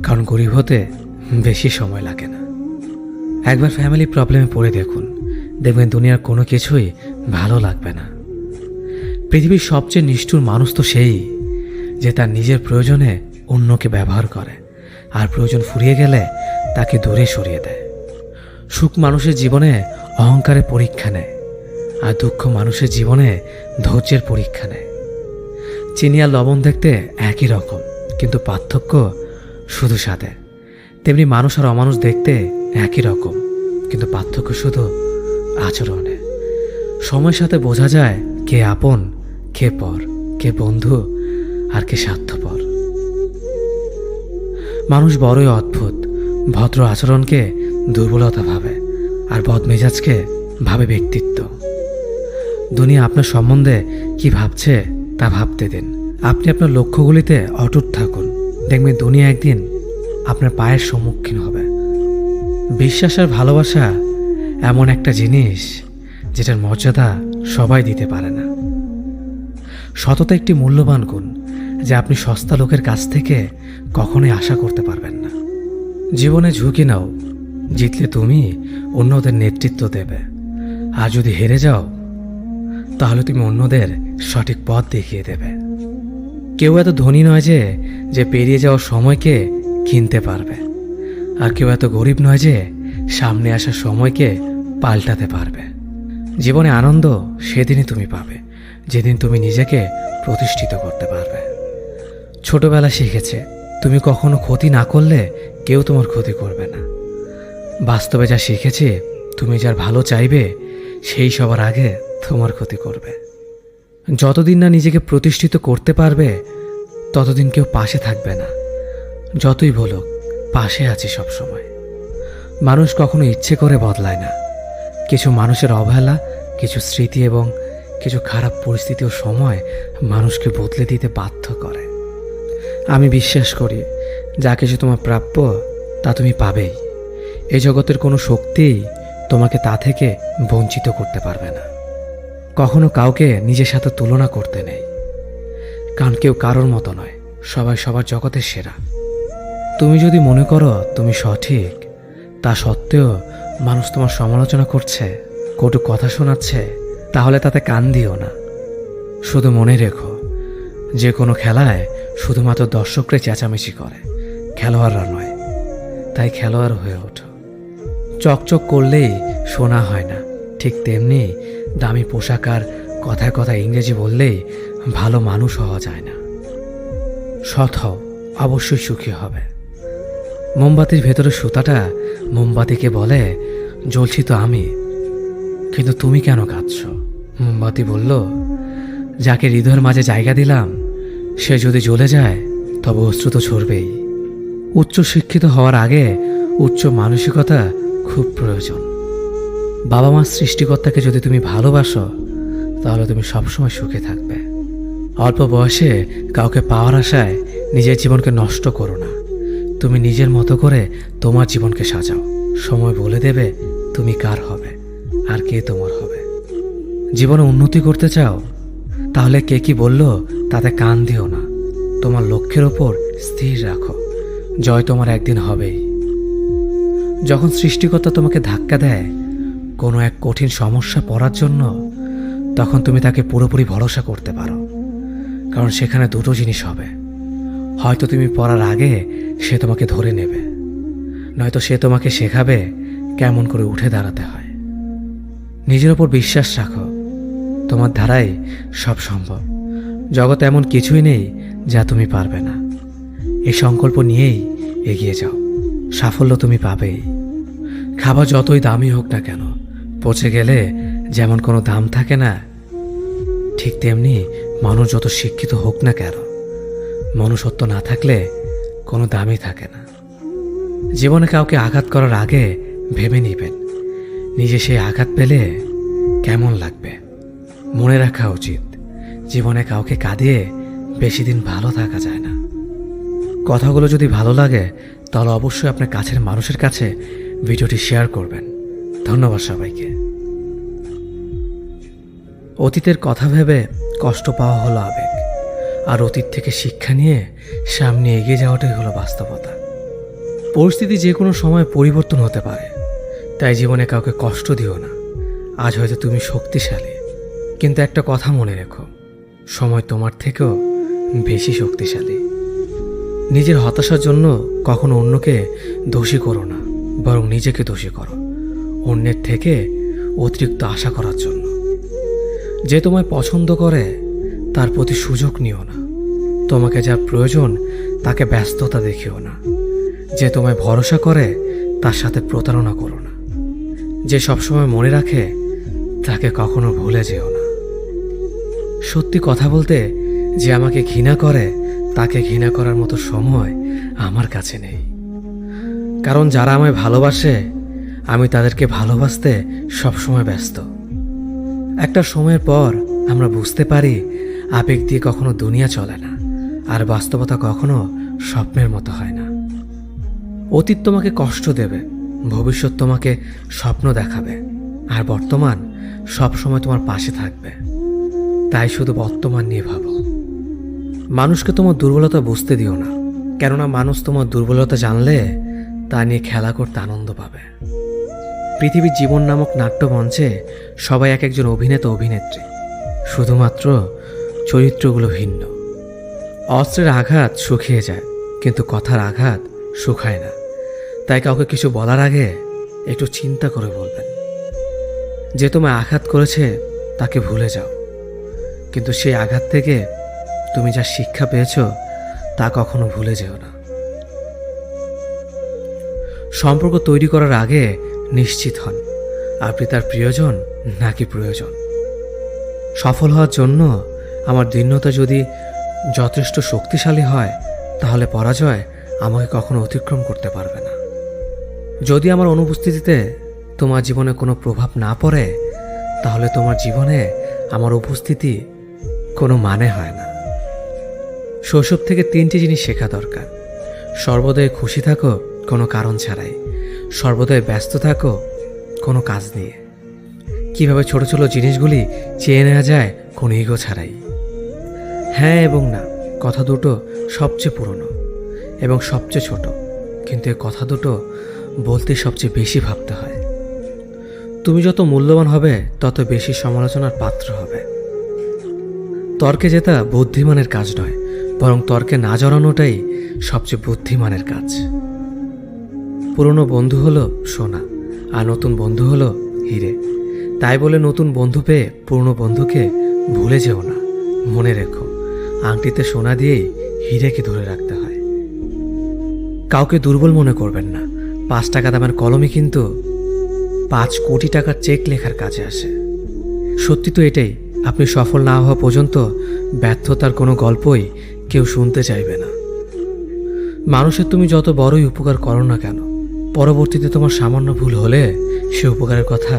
কারণ গরিব হতে বেশি সময় লাগে না। একবার ফ্যামিলি প্রবলেমে পড়ে দেখুন, দেখবেন দুনিয়ার কোনো কিছুই ভালো লাগবে না। পৃথিবীর সবচেয়ে নিষ্ঠুর মানুষ তো সেই, যে তার নিজের প্রয়োজনে অন্যকে ব্যবহার করে, আর প্রয়োজন ফুরিয়ে গেলে তাকে দূরে সরিয়ে দেয়। সুখ মানুষের জীবনে অহংকারের পরীক্ষা নেয়, আর দুঃখ মানুষের জীবনে ধৈর্যের পরীক্ষা নেয়। চিনি আর লবণ দেখতে একই রকম, কিন্তু পার্থক্য শুধু স্বাদে। তেমনি মানুষ আর অমানুষ দেখতে একই রকম, কিন্তু পার্থক্য শুধু আচরণে। সময়ের সাথে বোঝা যায় কে আপন, কে পর, কে বন্ধু আর কে স্বার্থপর। মানুষ বড়ই অদ্ভুত। ভদ্র আচরণকে দুর্বলতা ভাবে, আর বদমেজাজকে ভাবে ব্যক্তিত্ব। দুনিয়া আপনার সম্বন্ধে কি ভাবছে তা ভাবতে দিন। আপনি আপনার লক্ষ্যগুলিতে অটুট থাকুন, দেখবেন দুনিয়া একদিন আপনার পায়ের সম্মুখীন হবে। বিশ্বাস আর ভালোবাসা এমন একটা জিনিস যেটার মর্যাদা সবাই দিতে পারে না। সততা একটি মূল্যবান গুণ, যা আপনি সস্তা লোকের কাছ থেকে কখনোই আশা করতে পারবেন না। জীবনে ঝুঁকি নাও, জিতলে তুমি অন্যদের নেতৃত্ব দেবে, আর যদি হেরে যাও তাহলে তুমি অন্যদের সঠিক পথ দেখিয়ে দেবে। কেউ এত ধনী নয় যে পেরিয়ে যাওয়ার সময়কে কিনতে পারবে, আর কেউ এত গরিব নয় যে সামনে আসার সময়কে পাল্টাতে পারবে। জীবনে আনন্দ সেদিনই তুমি পাবে, যেদিন তুমি নিজেকে প্রতিষ্ঠিত করতে পারবে। ছোটবেলা শিখেছে, তুমি কখনো ক্ষতি না করলে কেউ তোমার ক্ষতি করবে না। বাস্তবে যা শিখেছে, তুমি যার ভালো চাইবে সেই সবার আগে তোমার ক্ষতি করবে। যতদিন না নিজেকে প্রতিষ্ঠিত করতে পারবে, ততদিন কেউ পাশে থাকবে না। যতই বলুক, পাশে আছি সবসময়। মানুষ কখনো ইচ্ছে করে বদলায় না। কিছু মানুষের অবহেলা, কিছু স্মৃতি এবং কিছু খারাপ পরিস্থিতি ও সময় মানুষকে বদলে দিতে বাধ্য করে। আমি বিশ্বাস করি, যা কিছু তোমার প্রাপ্য তা তুমি পাবেই। এই জগতের কোনো শক্তিই তোমাকে তা থেকে বঞ্চিত করতে পারবে না। কখনো কাউকে নিজের সাথে তুলনা করতে নেই, কারণ কেউ কারোর মতো নয়, সবাই সবার জগতের সেরা। তুমি যদি মনে করো তুমি সঠিক, তা সত্ত্বেও মানুষ তোমার সমালোচনা করছে, কটু কথা শোনাচ্ছে, তাহলে তাতে কান দিও না। শুধু মনে রেখো, যে কোনো খেলায় শুধুমাত্র দর্শকরা চেঁচামেচি করে, খেলোয়াড়রা নয়। তাই খেলোয়াড় হয়ে ওঠো। চকচক করলেই সোনা হয় না, ঠিক তেমনি দামি পোশাক আর কথায় কথায় ইংরেজি বললেই ভালো মানুষ হওয়া যায় না। সৎ হও, অবশ্যই সুখী হবে। মোমবাতির ভেতরে সুতাটা মোমবাতিকে বলে, জ্বলছি তো আমি, কিন্তু তুমি কেন কাঁদছ? মোমবাতি বলল, যাকে হৃদয়ের মাঝে জায়গা দিলাম সে যদি জ্বলে যায় তবে অশ্রু তো ঝরবেই। উচ্চ শিক্ষিত হওয়ার আগে উচ্চ মানসিকতা খুব প্রয়োজন। বাবা মার সৃষ্টিকর্তাকে যদি তুমি ভালোবাসো তাহলে তুমি সবসময় সুখে থাকবে। অল্প বয়সে কাউকে পাওয়ার আশায় নিজের জীবনকে নষ্ট করো না। তুমি নিজের মতো করে তোমার জীবনকে সাজাও। সময় বলে দেবে তুমি কার হবে আর কে তোমার হবে। জীবনে উন্নতি করতে চাও তাহলে কে কি বলল তাতে কান দিও না। তোমার লক্ষ্যের ওপর স্থির রাখো, জয় তোমার একদিন হবেই। যখন সৃষ্টিকর্তা তোমাকে ধাক্কা দেয় কোনো এক কঠিন সমস্যা পড়ার জন্য, তখন তুমি তাকে পুরোপুরি ভরসা করতে পারো। কারণ সেখানে দুটো জিনিস হবে, হয়তো তুমি পড়ার আগে সে তোমাকে ধরে নেবে, নয়তো সে তোমাকে শেখাবে কেমন করে উঠে দাঁড়াতে হয়। নিজের ওপর বিশ্বাস রাখো, তোমার দ্বারাই সব সম্ভব। জগতে এমন কিছুই নেই যা তুমি পারবে না। এই সংকল্প নিয়েই এগিয়ে যাও, সাফল্য তুমি পাবেই। খাবার যতই দামি হোক না কেন, পচে গেলে যেমন কোনো দাম থাকে না, ঠিক তেমনি মানুষ যত শিক্ষিত হোক না কেন, মনুষ্যত্ব না থাকলে কোনো দামই থাকে না। জীবনে কাউকে আঘাত করার আগে ভেবে নিবেন নিজে সেই আঘাত পেলে কেমন লাগবে। মনে রাখা উচিত, জীবনে কাউকে কাঁদিয়ে বেশি দিন ভালো থাকা যায় না। কথাগুলো যদি ভালো লাগে তাহলে অবশ্যই আপনার কাছের মানুষের কাছে ভিডিওটি শেয়ার করবেন। ধন্যবাদ সবাইকে। অতীতের কথা ভেবে কষ্ট পাওয়া হলো আবেগ, আর অতীত থেকে শিক্ষা নিয়ে সামনে এগিয়ে যাওয়াটাই হলো বাস্তবতা। পরিস্থিতি যে কোনো সময় পরিবর্তন হতে পারে, তাই জীবনে কাউকে কষ্ট দিও না। আজ হয়তো তুমি শক্তিশালী, কিন্তু একটা কথা মনে রেখো, সময় তোমার থেকেও বেশি শক্তিশালী। নিজের হতাশার জন্য কখনো অন্যকে দোষী করো না, বরং নিজেকে দোষী করো অন্যের থেকে অতিরিক্ত আশা করার জন্য। যে তোমায় পছন্দ করে তার প্রতি সুযোগ নিও না। তোমাকে যা প্রয়োজন তাকে ব্যস্ততা দেখিও না। যে তোমায় ভরসা করে তার সাথে প্রতারণা করো না। যে সবসময় মনে রাখে তাকে কখনো ভুলে যেও না। সত্যি কথা বলতে, যে আমাকে ঘৃণা করে তাকে ঘৃণা করার মতো সময় আমার কাছে নেই। কারণ যারা আমায় ভালোবাসে আমি তাদেরকে ভালোবাসতে সবসময় ব্যস্ত। একটা সময়ের পর আমরা বুঝতে পারি আবেগ দিয়ে কখনো দুনিয়া চলে না, আর বাস্তবতা কখনো স্বপ্নের মতো হয় না। অতীত তোমাকে কষ্ট দেবে, ভবিষ্যৎ তোমাকে স্বপ্ন দেখাবে, আর বর্তমান সবসময় তোমার পাশে থাকবে। তাই শুধু বর্তমান নিয়ে ভাবো। মানুষকে তোমার দুর্বলতা বুঝতে দিও না, কেননা মানুষ তোমার দুর্বলতা জানলে তা নিয়ে খেলা করতে আনন্দ পাবে। পৃথিবীর জীবন নামক নাট্যমঞ্চে সবাই এক একজন অভিনেতা অভিনেত্রী, শুধুমাত্র চরিত্রগুলো ভিন্ন। অস্ত্রের আঘাত শুকিয়ে যায়, কিন্তু কথার আঘাত শুকায় না। তাই কাউকে কিছু বলার আগে একটু চিন্তা করে বলবেন। যে তোমায় আঘাত করেছে তাকে ভুলে যাও, কিন্তু সেই আঘাত থেকে তুমি যা শিক্ষা পেয়েছ তা কখনো ভুলে যেও না। সম্পর্ক তৈরি করার আগে নিশ্চিত হন আপনি তার প্রিয়জন নাকি প্রয়োজন। সফল হওয়ার জন্য আমার দৃঢ়তা যদি যথেষ্ট শক্তিশালী হয় তাহলে পরাজয় আমাকে কখনো অতিক্রম করতে পারবে না। যদি আমার অনুপস্থিতিতে তোমার জীবনে কোনো প্রভাব না পড়ে তাহলে তোমার জীবনে আমার উপস্থিতি কোনো মানে হয় না। শৈশব থেকে 3টি জিনিস শেখা দরকার। সর্বদাই খুশি থাকো কোনো কারণ ছাড়াই, সর্বদাই ব্যস্ত থাকো কোনো কাজ নিয়ে, কিভাবে ছোট ছোট জিনিসগুলি চেয়ে নেওয়া যায় কোনো ইগো ছাড়াই। হ্যাঁ এবং না কথা দুটো সবচেয়ে পুরনো এবং সবচেয়ে ছোট, কিন্তু এই কথা দুটো বলতে সবচেয়ে বেশি ভাবতে হয়। তুমি যত মূল্যবান হবে তত বেশি সমালোচনার পাত্র হবে। তর্কে জেতা বুদ্ধিমানের কাজ নয়, বরং তর্কে না জড়ানোটাই সবচেয়ে বুদ্ধিমানের কাজ। পুরনো বন্ধু হলো সোনা, আর নতুন বন্ধু হলো হিরে। তাই বলে নতুন বন্ধু পেয়ে পুরনো বন্ধুকে ভুলে যেও না। মনে রেখো, আংটিতে সোনা দিয়েই হীরেকে ধরে রাখতে হয়। কাউকে দুর্বল মনে করবেন না। 5 টাকা দামের কলমই কিন্তু 5 কোটি টাকার চেক লেখার কাজে আসে। সত্যি তো এটাই, আপনি সফল না হওয়া পর্যন্ত ব্যর্থতার কোনো গল্পই কেউ শুনতে চাইবে না। মানুষের তুমি যত বড়ই উপকার করো না কেন, পরবর্তীতে তোমার সামান্য ভুল হলে সে উপকারের কথা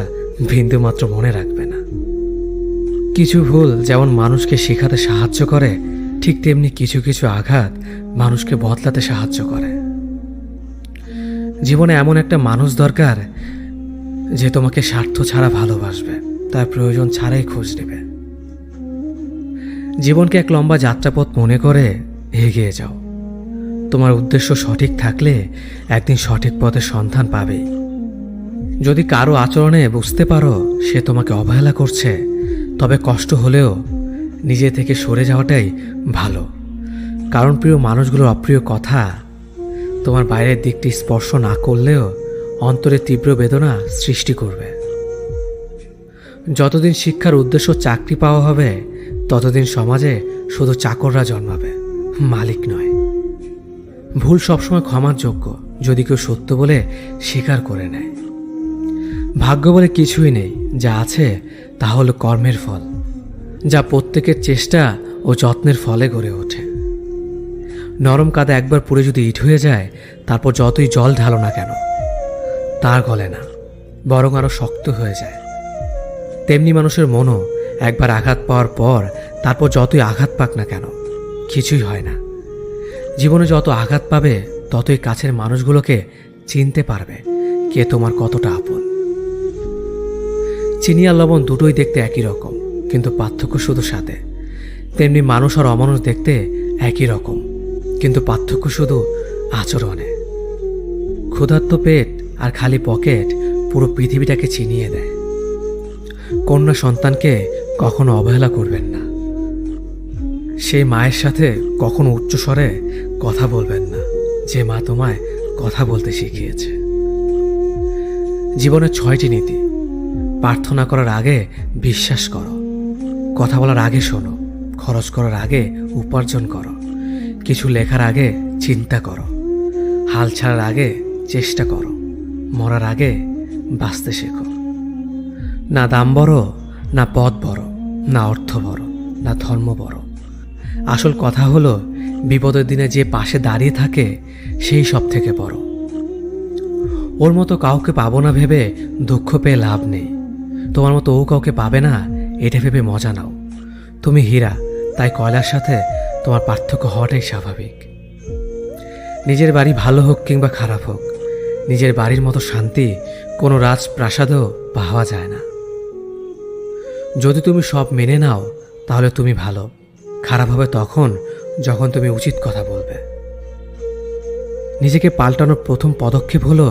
বিন্দুমাত্র মনে রাখবে না। কিছু ভুল যেমন মানুষকে শেখাতে সাহায্য করে, ঠিক তেমনি কিছু কিছু আঘাত মানুষকে বদলাতে সাহায্য করে। জীবনে এমন একটা মানুষ দরকার যে তোমাকে স্বার্থ ছাড়া ভালোবাসবে, তার প্রয়োজন ছাড়াই খোঁজ নেবে। জীবনকে এক লম্বা যাত্রাপথ মনে করে এগিয়ে যাও। তোমার উদ্দেশ্য সঠিক থাকলে একদিন সঠিক পথের সন্ধান পাবেই। যদি কারো আচরণে বুঝতে পারো সে তোমাকে অবহেলা করছে, তবে কষ্ট হলেও নিজে থেকে সরে যাওয়াটাই ভালো। কারণ প্রিয় মানুষগুলোর অপ্রিয় কথা তোমার বাইরের দিকটি স্পর্শ না করলেও অন্তরে তীব্র বেদনা সৃষ্টি করবে। যতদিন শিক্ষার উদ্দেশ্য চাকরি পাওয়া হবে, ততদিন সমাজে শুধু চাকররা জন্মাবে, মালিক নয়। ভুল সবসময় ক্ষমার যোগ্য যদি কেউ সত্য বলে স্বীকার করে নেয়। ভাগ্য বলে কিছুই নেই, যা আছে তা হলো কর্মের ফল, যা প্রত্যেকের চেষ্টা ও যত্নের ফলে গড়ে ওঠে। নরম কাদা একবার পুড়ে যদি ইট হয়ে যায়, তারপর যতই জল ঢালো না কেন তার গলে না, বরং আরো শক্ত হয়ে যায়। তেমনি মানুষের মনও একবার আঘাত পাওয়ার পর তারপর যতই আঘাত পাক না কেন কিছুই হয় না। জীবনে যত আঘাত পাবে ততই কাছের মানুষগুলোকে চিনতে পারবে কে তোমার কতটা আপন। চিনি আর লবণ দুটোই দেখতে একই রকম, কিন্তু পার্থক্য শুধু স্বাদে। তেমনি মানুষ আর অমানুষ দেখতে একই রকম, কিন্তু পার্থক্য শুধু আচরণে। ক্ষুধার্ত পেট আর খালি পকেট পুরো পৃথিবীটাকে চিনিয়ে দেয়। কন্যা সন্তানকে কখনো অবহেলা করবেন না। সেই মায়ের সাথে কখনো উচ্চস্বরে কথা বলবেন না যে মা তোমায় কথা বলতে শিখিয়েছে। জীবনের 6টি নীতি। প্রার্থনা করার আগে বিশ্বাস করো, কথা বলার আগে শোনো, খরচ করার আগে উপার্জন করো, কিছু লেখার আগে চিন্তা করো, হাল ছাড়ার আগে চেষ্টা করো, মরার আগে বাঁচতে শেখো। না দাম বড়, না পদ বড়, না অর্থ বড়, না ধর্ম বড়। আসল কথা হলো বিপদের দিনে যে পাশে দাঁড়িয়ে থাকে সেই সব থেকে বড়। ওর মতো কাউকে পাবো না ভেবে দুঃখ পেয়ে লাভ নেই। তোমার মতো ও কাউকে পাবে না এটা ভেবে মজা নাও। তুমি হীরা, তাই কয়লার সাথে তোমার পার্থক্য হওয়াটাই স্বাভাবিক। নিজের বাড়ি ভালো হোক কিংবা খারাপ হোক, নিজের বাড়ির মতো শান্তি কোনো রাজপ্রাসাদেও পাওয়া যায় না। যদি তুমি সব মেনে নাও তাহলে তুমি ভালো। খারাপ হবে তখন যখন তুমি উচিত কথা বলবে। নিজেকে পাল্টানোর প্রথম পদক্ষেপ হলো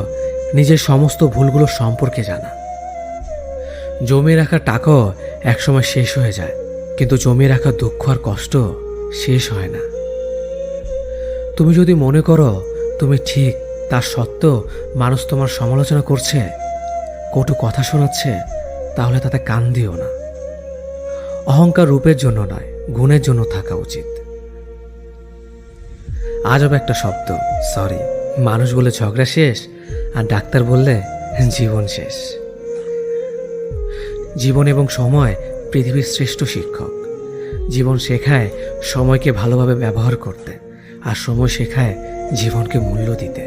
নিজের সমস্ত ভুলগুলো সম্পর্কে জানা। জমিয়ে রাখা টাকাও একসময় শেষ হয়ে যায়, কিন্তু জমিয়ে রাখা দুঃখ আর কষ্ট শেষ হয় না। তুমি যদি মনে করো তুমি ঠিক, তার সত্ত্বেও মানুষ তোমার সমালোচনা করছে, কটু কথা শোনাচ্ছে, তাহলে তাতে কান দিও না। অহংকার রূপের জন্য নয়, গুণের জন্য থাকা উচিত। আজব একটা শব্দ সরি। মানুষ বলে ঝগড়া শেষ, আর ডাক্তার বললে জীবন শেষ। জীবন এবং সময় পৃথিবীর শ্রেষ্ঠ শিক্ষক। জীবন শেখায় সময়কে ভালোভাবে ব্যবহার করতে, আর সময় শেখায় জীবনকে মূল্য দিতে।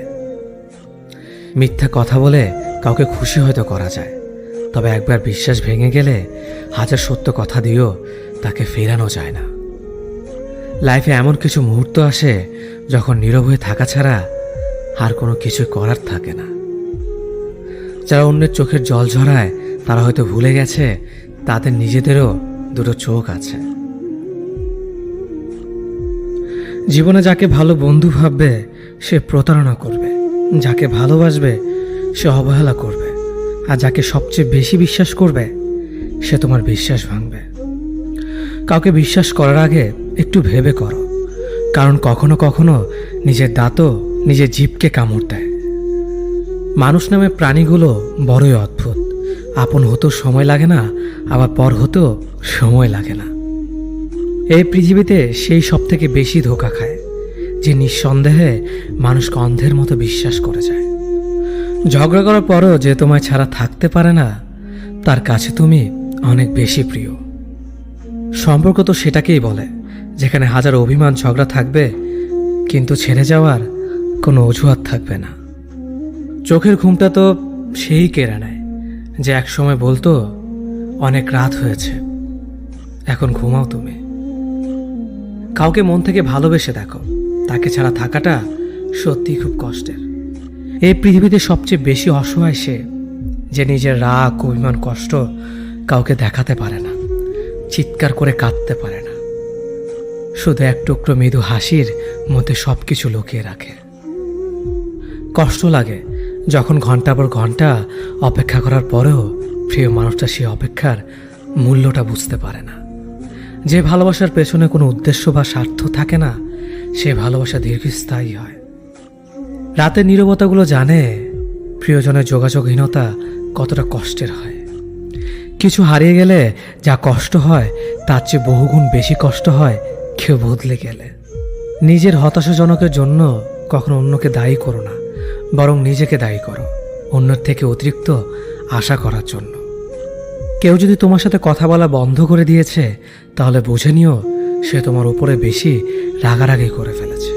মিথ্যা কথা বলে কাউকে খুশি হয়তো করা যায়, তবে একবার বিশ্বাস ভেঙে গেলে হাজার সত্য কথা দিয়েও তাকে ফেরানো যায় না। লাইফে এমন কিছু মুহূর্ত আসে যখন নীরব হয়ে থাকা ছাড়া আর কোনো কিছু করার থাকে না। যারা অন্যের চোখের জল ঝরায় তারা হয়তো ভুলে গেছে তাদের নিজেদেরও দুটো চোখ আছে। জীবনে যাকে ভালো বন্ধু ভাববে সে প্রতারণা করবে, যাকে ভালোবাসবে সে অবহেলা করবে, আর যাকে সবচেয়ে বেশি বিশ্বাস করবে সে তোমার বিশ্বাস ভাঙবে। কাউকে বিশ্বাস করার আগে একটু ভেবে করো, কারণ কখনো কখনো নিজের দাঁতও নিজের জিভকে কামড় দেয়। মানুষ নামে প্রাণীগুলো বড়ই অদ্ভুত, আপন হতেও সময় লাগে না, আবার পর হতেও সময় লাগে না। এই পৃথিবীতে সেই সব থেকে বেশি ধোঁকা খায় যে নিঃসন্দেহে মানুষকে অন্ধের মতো বিশ্বাস করে যায়। ঝগড়া করার পরও যে তোমায় ছাড়া থাকতে পারে না, তার কাছে তুমি অনেক বেশি প্রিয়। সম্পর্ক তো সেটাকেই বলে যেখানে হাজার অভিমান ঝগড়া থাকবে, কিন্তু ছেড়ে যাওয়ার কোনো অজুহাত থাকবে না। চোখের ঘুমটা তো সেই কেড়ে নেয় যে একসময় বলতো অনেক রাত হয়েছে, এখন ঘুমাও তুমি। কাউকে মন থেকে ভালোবেসে দেখো, তাকে ছাড়া থাকাটা সত্যি খুব কষ্টের। এই পৃথিবীতে সবচেয়ে বেশি অসহায় সে যে নিজের রাগ, অভিমান, কষ্ট কাউকে দেখাতে পারে না, চিৎকার করে কাঁদতে পারে না, শুধু এক টুকরো মৃদু হাসির মধ্যে সব কিছু লুকিয়ে রাখে। কষ্ট লাগে যখন ঘন্টা পর ঘন্টা অপেক্ষা করার পরেও প্রিয় মানুষটা সেই অপেক্ষার মূল্যটা বুঝতে পারে না। যে ভালোবাসার পেছনে কোনো উদ্দেশ্য বা স্বার্থ থাকে না, সে ভালোবাসা দীর্ঘস্থায়ী হয়। রাতের নীরবতাগুলো জানে প্রিয়জনের যোগাযোগহীনতা কতটা কষ্টের হয়। কিছু হারিয়ে গেলে যা কষ্ট হয় তার চেয়ে বহুগুণ বেশি কষ্ট হয় কেউ বদলে গেলে। নিজের হতাশাজনকের জন্য কখনো অন্যকে দায়ী করো না, বরং নিজেকে দায়ী করো অন্যের থেকে অতিরিক্ত আশা করার জন্য। কেউ যদি তোমার সাথে কথা বলা বন্ধ করে দিয়েছে, তাহলে বুঝে নিও সে তোমার উপরে বেশি রাগারাগি করে ফেলেছে।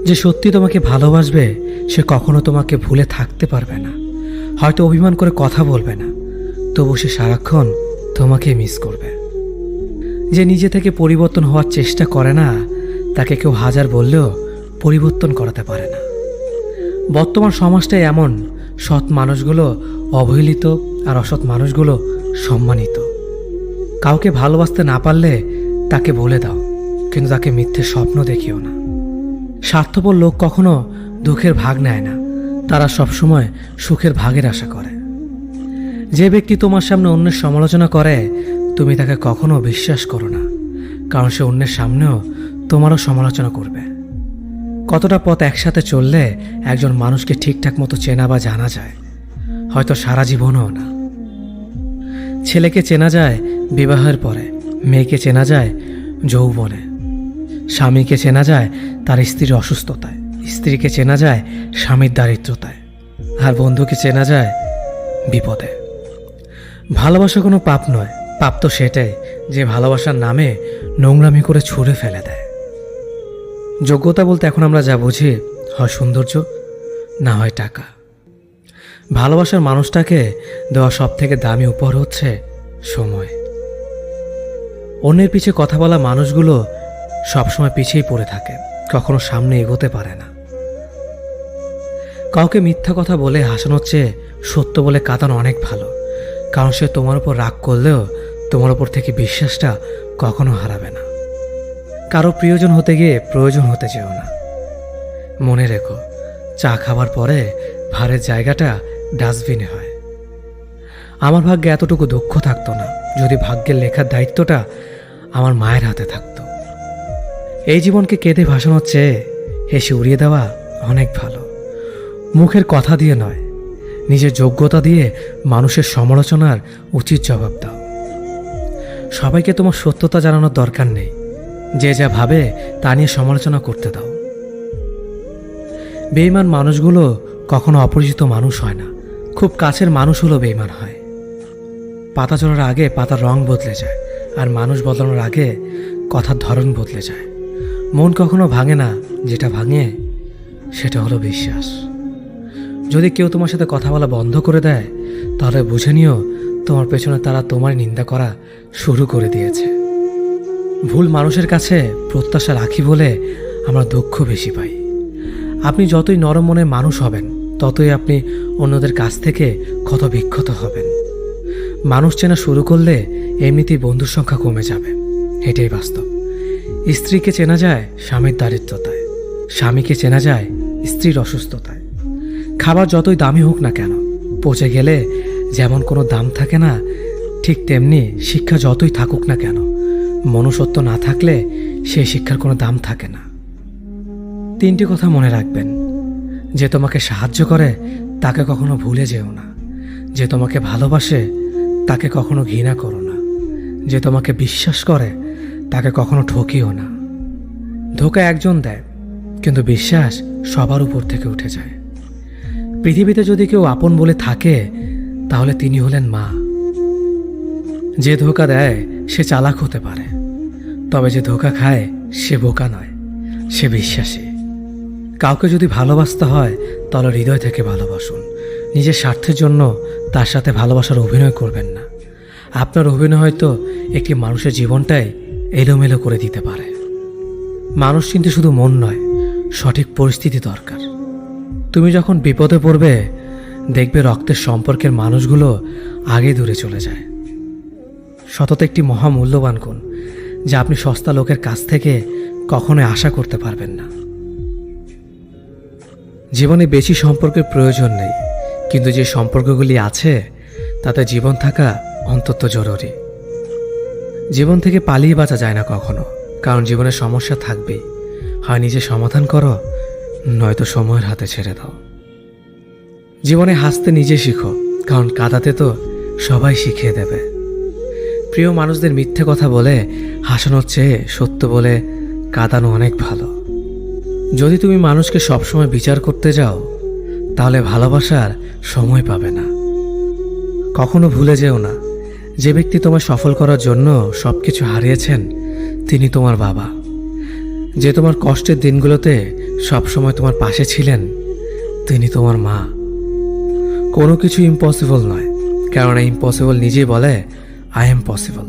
যে সত্যি তোমাকে ভালোবাসবে সে কখনো তোমাকে ভুলে থাকতে পারবে না। হয়তো অভিমান করে কথা বলবে না, তবু সে সারাক্ষণ তোমাকে মিস করবে। যে নিজে থেকে পরিবর্তন হওয়ার চেষ্টা করে না, তাকে কেউ হাজার বললেও পরিবর্তন করাতে পারে না। বর্তমান সমাজটাই এমন, সৎ মানুষগুলো অবহেলিত আর অসৎ মানুষগুলো সম্মানিত। কাউকে ভালোবাসতে না পারলে তাকে বলে দাও, কিন্তু তাকে মিথ্যে স্বপ্ন দেখিও না। স্বার্থপর লোক কখনো দুঃখের ভাগ নেয় না, তারা সবসময় সুখের ভাগের আশা করে। যে ব্যক্তি তোমার সামনে অন্যের সমালোচনা করে, তুমি তাকে কখনো বিশ্বাস করো না, কারণ সে অন্যের সামনেও তোমারও সমালোচনা করবে। কতটা পথ একসাথে চললে একজন মানুষকে ঠিকঠাক মতো চেনা বা জানা যায়, হয়তো সারা জীবনও না। ছেলেকে চেনা যায় বিবাহের পরে, মেয়েকে চেনা যায় যৌবনে, স্বামীকে চেনা যায় তার স্ত্রীর অসুস্থতায়, স্ত্রীকে চেনা যায় স্বামীর দারিদ্রতায়, আর বন্ধুকে চেনা যায় বিপদে। ভালোবাসা কোনো পাপ নয়, পাপ তো সেটাই যে ভালোবাসার নামে নোংরামি করে ছুঁড়ে ফেলে দেয়। যোগ্যতা বলতে এখন আমরা যা বুঝি, হয় সৌন্দর্য, না হয় টাকা। ভালোবাসার মানুষটাকে দেওয়া সব থেকে দামি উপহার হচ্ছে সময়। অন্যের পিছে কথা বলা মানুষগুলো সবসময় পিছিয়েই পড়ে থাকে, কখনো সামনে এগোতে পারে না। কাউকে মিথ্যা কথা বলে হাসানোর চেয়ে সত্য বলে কাঁদানো অনেক ভালো, কারণ সে তোমার উপর রাগ করলেও তোমার উপর থেকে বিশ্বাসটা কখনো হারাবে না। কারো প্রিয়জন হতে গিয়ে প্রয়োজন হতে যেও না। মনে রেখো, চা খাবার পরে ভারের জায়গাটা ডাস্টবিনে হয়। আমার ভাগ্যে এতটুকু দুঃখ থাকতো না যদি ভাগ্যের লেখার দায়িত্বটা আমার মায়ের হাতে থাকতো। এই জীবনকে কেঁদে ভাসানোর চেয়ে হেসে উড়িয়ে দেওয়া অনেক ভালো। মুখের কথা দিয়ে নয়, নিজের যোগ্যতা দিয়ে মানুষের সমালোচনার উচিত জবাব দাও। সবাইকে তোমার সত্যতা জানানোর দরকার নেই, যে যা ভাবে তা নিয়ে সমালোচনা করতে দাও। বেঈমান মানুষগুলো কখনো অপরিচিত মানুষ হয় না, খুব কাছের মানুষ হলো বেঈমান হয়। পাতা ঝরার আগে পাতার রং বদলে যায়, আর মানুষ বদলানোর আগে কথার ধরন বদলে যায়। মন কখনো ভাঙে না, যেটা ভাঙে সেটা হলো বিশ্বাস। যদি কেউ তোমার সাথে কথা বলা বন্ধ করে দেয়, তাহলে বুঝে নিও তোমার পেছনে তারা তোমার নিন্দা করা শুরু করে দিয়েছে। ভুল মানুষের কাছে প্রত্যাশা রাখি বলে আমরা দুঃখ বেশি পাই। আপনি যতই নরম মনের মানুষ হবেন, ততই আপনি অন্যদের কাছ থেকে ক্ষত বিক্ষত হবেন। মানুষ চেনা শুরু করলে এমনিতেই বন্ধুর সংখ্যা কমে যাবে, এটাই বাস্তব। স্ত্রীকে চেনা যায় স্বামীর দারিদ্রতায়, স্বামীকে চেনা যায় স্ত্রীর অসুস্থতায়। খাবার যতই দামি হোক না কেন, পচে গেলে যেমন কোনো দাম থাকে না, ঠিক তেমনি শিক্ষা যতই থাকুক না কেন, মনুষ্যত্ব না থাকলে সেই শিক্ষার কোনো দাম থাকে না। 3টি কথা মনে রাখবেন। যে তোমাকে সাহায্য করে তাকে কখনো ভুলে যেও না। যে তোমাকে ভালোবাসে তাকে কখনো ঘৃণা করো না, যে তোমাকে বিশ্বাস করে তাকে কখনো ঠকিও না। ধোঁকা একজন দেয়, কিন্তু বিশ্বাস সবার উপর থেকে উঠে যায়। পৃথিবীতে যদি কেউ আপন বলে থাকে তাহলে তিনি হলেন মা। যে ধোঁকা দেয় সে চালাক হতে পারে, তবে যে ধোঁকা খায় সে বোকা নয়, সে বিশ্বাসী। কাউকে যদি ভালোবাসতে হয় তাহলে হৃদয় থেকে ভালোবাসুন। নিজের স্বার্থের জন্য তার সাথে ভালোবাসার অভিনয় করবেন না। আপনার অভিনয় হয়তো একটি মানুষের জীবনটাই এলোমেলো করে দিতে পারে। মানুষ চিনতে শুধু মন নয়, সঠিক পরিস্থিতি দরকার। তুমি যখন বিপদে পড়বে দেখবে রক্তের সম্পর্কের মানুষগুলো আগে দূরে চলে যায়। সততা একটি মহামূল্যবান গুণ, যা আপনি সস্তা লোকের কাছ থেকে কখনোই আশা করতে পারবেন না। জীবনে বেশি সম্পর্কের প্রয়োজন নেই, কিন্তু যে সম্পর্কগুলি আছে তাতে জীবন থাকা অন্তত জরুরি। জীবন থেকে পালিয়ে বাঁচা যায় না কখনো, কারণ জীবনের সমস্যা থাকবেই। হয় নিজে সমাধান করো, নয়তো সময়ের হাতে ছেড়ে দাও। জীবনে হাসতে নিজে শিখো, কারণ কাঁদাতে তো সবাই শিখিয়ে দেবে। প্রিয় মানুষদের মিথ্যে কথা বলে হাসানোর চেয়ে সত্য বলে কাঁদানো অনেক ভালো। যদি তুমি মানুষকে সবসময় বিচার করতে যাও তাহলে ভালোবাসার সময় পাবে না। কখনো ভুলে যেও না, যে ব্যক্তি তোমায় সফল করার জন্য সবকিছু হারিয়েছেন তিনি তোমার বাবা। যে তোমার কষ্টের দিনগুলোতে সবসময় তোমার পাশে ছিলেন তিনি তোমার মা। কোনো কিছু ইম্পসিবল নয়, কারণ ইম্পসিবল নিজেই বলে আই এম পসিবল।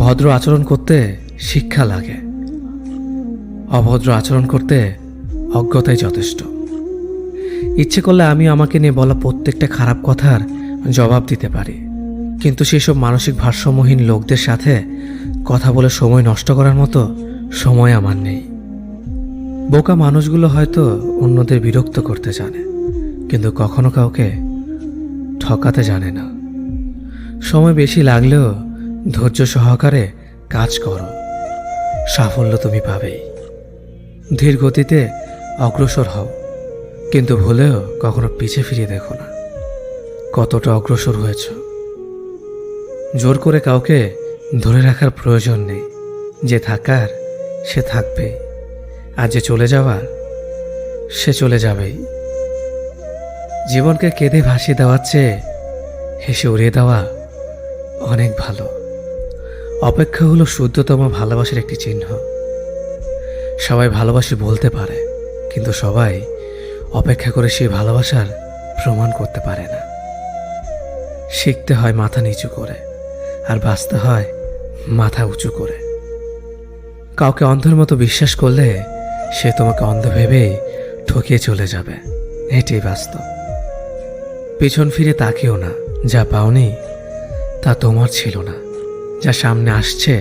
ভদ্র আচরণ করতে শিক্ষা লাগে, অভদ্র আচরণ করতে অজ্ঞতাই যথেষ্ট। ইচ্ছে করলে আমি আমাকে নিয়ে বলা প্রত্যেকটা খারাপ কথার জবাব দিতে পারি, কিন্তু সেসব মানসিক ভারসাম্যহীন লোকদের সাথে কথা বলে সময় নষ্ট করার মতো সময় আমার নেই। বোকা মানুষগুলো হয়তো অন্যদের বিরক্ত করতে জানে, কিন্তু কখনো কাউকে ঠকাতে জানে না। সময় বেশি লাগলেও ধৈর্য সহকারে কাজ করো, সাফল্য তুমি পাবেই। ধীর গতিতে অগ্রসর হও, কিন্তু ভুলেও কখনো পিছে ফিরে দেখো না কতটা অগ্রসর হয়েছ। জোর করে কাউকে ধরে রাখার প্রয়োজন নেই। যে থাকার সে থাকবেই, আর যে চলে যাওয়ার সে চলে যাবেই। জীবনকে কেঁদে ভাসিয়ে দেওয়ার চেয়ে হেসে উড়িয়ে দেওয়া অনেক ভালো। অপেক্ষা হলো শুদ্ধতম ভালোবাসার একটি চিহ্ন। সবাই ভালোবাসি বলতে পারে, কিন্তু সবাই অপেক্ষা করে সেই ভালোবাসার প্রমাণ করতে পারে না। শিখতে হয় মাথা নিচু করে, আর বাঁচতে হয় মাথা উঁচু করে। কাউকে অন্ধের মতো বিশ্বাস করলে সে তোমাকে অন্ধ ভেবেই ঠকিয়ে চলে যাবে, এটাই বাস্তব। পিছন ফিরে তাকিও না, যা পাওনি তা তোমার ছিল না। যা সামনে আসছে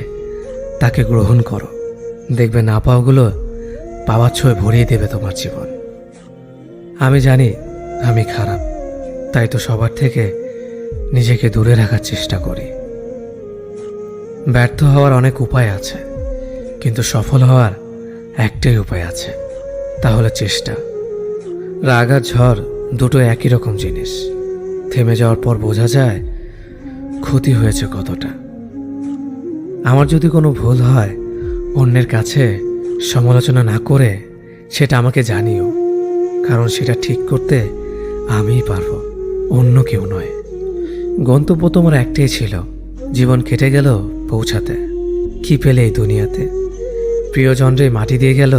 তাকে গ্রহণ করো, দেখবে না পাওয়াগুলো পাওয়ার ছোঁয় ভরিয়ে দেবে তোমার জীবন। আমি জানি আমি খারাপ, তাই তো সবার থেকে নিজেকে দূরে রাখার চেষ্টা করি। ব্যর্থ হওয়ার অনেক উপায় আছে, কিন্তু সফল হওয়ার একটাই উপায় আছে, তা হলো চেষ্টা। রাগ আর ঝড় দুটো একই রকম জিনিস। থেমে যাওয়ার পর বোঝা যায় ক্ষতি হয়েছে কতটা। আমার যদি কোনো ভুল হয় অন্যের কাছে সমালোচনা না করে সেটা আমাকে জানিও, কারণ সেটা ঠিক করতে আমিই পারবো, অন্য কেউ নয়। গন্তব্য তোমার একটাই ছিল, জীবন কেটে গেল পৌঁছাতে। কি পেলে এই দুনিয়াতে? প্রিয়জনরে মাটি দিয়ে গেল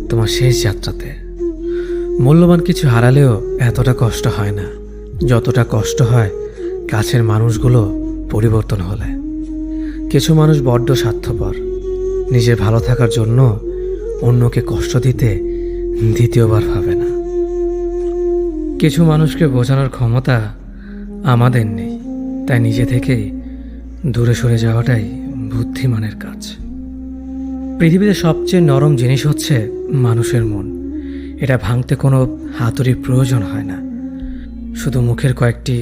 তোমার শেষ যাত্রাতে। মূল্যবান কিছু হারালেও এতটা কষ্ট হয় না যতটা কষ্ট হয় কাছের মানুষগুলো পরিবর্তন হলে। কিছু মানুষ বড্ড স্বার্থপর, নিজের ভালো থাকার জন্য অন্যকে কষ্ট দিতে দ্বিতীয়বার ভাবে না। কিছু মানুষকে বোঝানোর ক্ষমতা আমাদের নেই, তাই নিজে থেকেই দূরে সরে যাওয়াটাই বুদ্ধিমানের কাজ। পৃথিবীতে সবচেয়ে নরম জিনিস হচ্ছে মানুষের মন। এটা ভাঙতে কোনো হাতুড়ির প্রয়োজন হয় না, শুধু মুখের কয়েকটি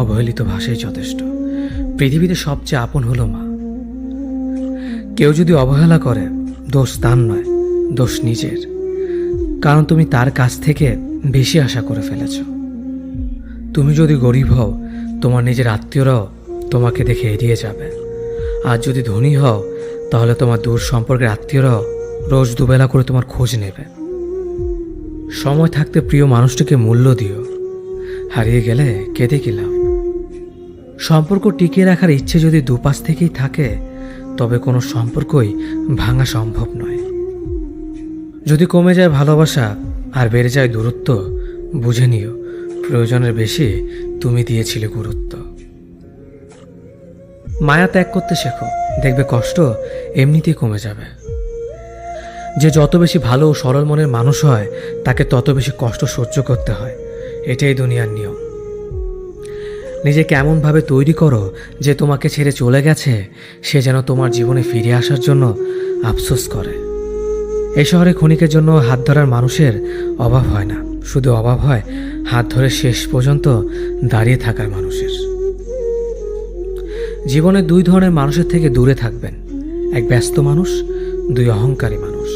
অবহেলিত ভাষাই যথেষ্ট। পৃথিবীতে সবচেয়ে আপন হলো মা। কেউ যদি অবহেলা করে, দোষ তার নয়, দোষ নিজের, কারণ তুমি তার কাছ থেকে বেশি আশা করে ফেলেছ। তুমি যদি গরিব হও, তোমার নিজের আত্মীয়রাও তোমাকে দেখে এড়িয়ে যাবে। আর যদি ধনী হও, তাহলে তোমার দূর সম্পর্কের আত্মীয়রাও রোজ দুবেলা করে তোমার খোঁজ নেবে। সময় থাকতে প্রিয় মানুষটিকে মূল্য দিও, হারিয়ে গেলে কেঁদে কি লাভ? সম্পর্ক টিকিয়ে রাখার ইচ্ছে যদি দুপাশ থেকেই থাকে, তবে কোনো সম্পর্কই ভাঙা সম্ভব নয়। যদি কমে যায় ভালোবাসা আর বেড়ে যায় দূরত্ব, বুঝে নিও প্রয়োজনের বেশি তুমি দিয়েছিলে গুরুত্ব। মায়া ত্যাগ করতে শেখো, দেখবে কষ্ট এমনিতেই কমে যাবে। যে যত বেশি ভালো ও সরল মনের মানুষ হয়, তাকে তত বেশি কষ্ট সহ্য করতে হয়। এটাই দুনিয়ার নিয়ম। নিজেকে এমনভাবে তৈরি করো যে তোমাকে ছেড়ে চলে গেছে সে যেন তোমার জীবনে ফিরে আসার জন্য আফসোস করে। এই শহরে ক্ষণিকের জন্য হাত ধরার মানুষের অভাব হয় না, শুধু অভাব হয় হাত ধরে শেষ পর্যন্ত দাঁড়িয়ে থাকার মানুষের। জীবনে দুই ধরনের মানুষের থেকে দূরে থাকবেন, এক ব্যস্ত মানুষ, দুই অহংকারী মানুষ।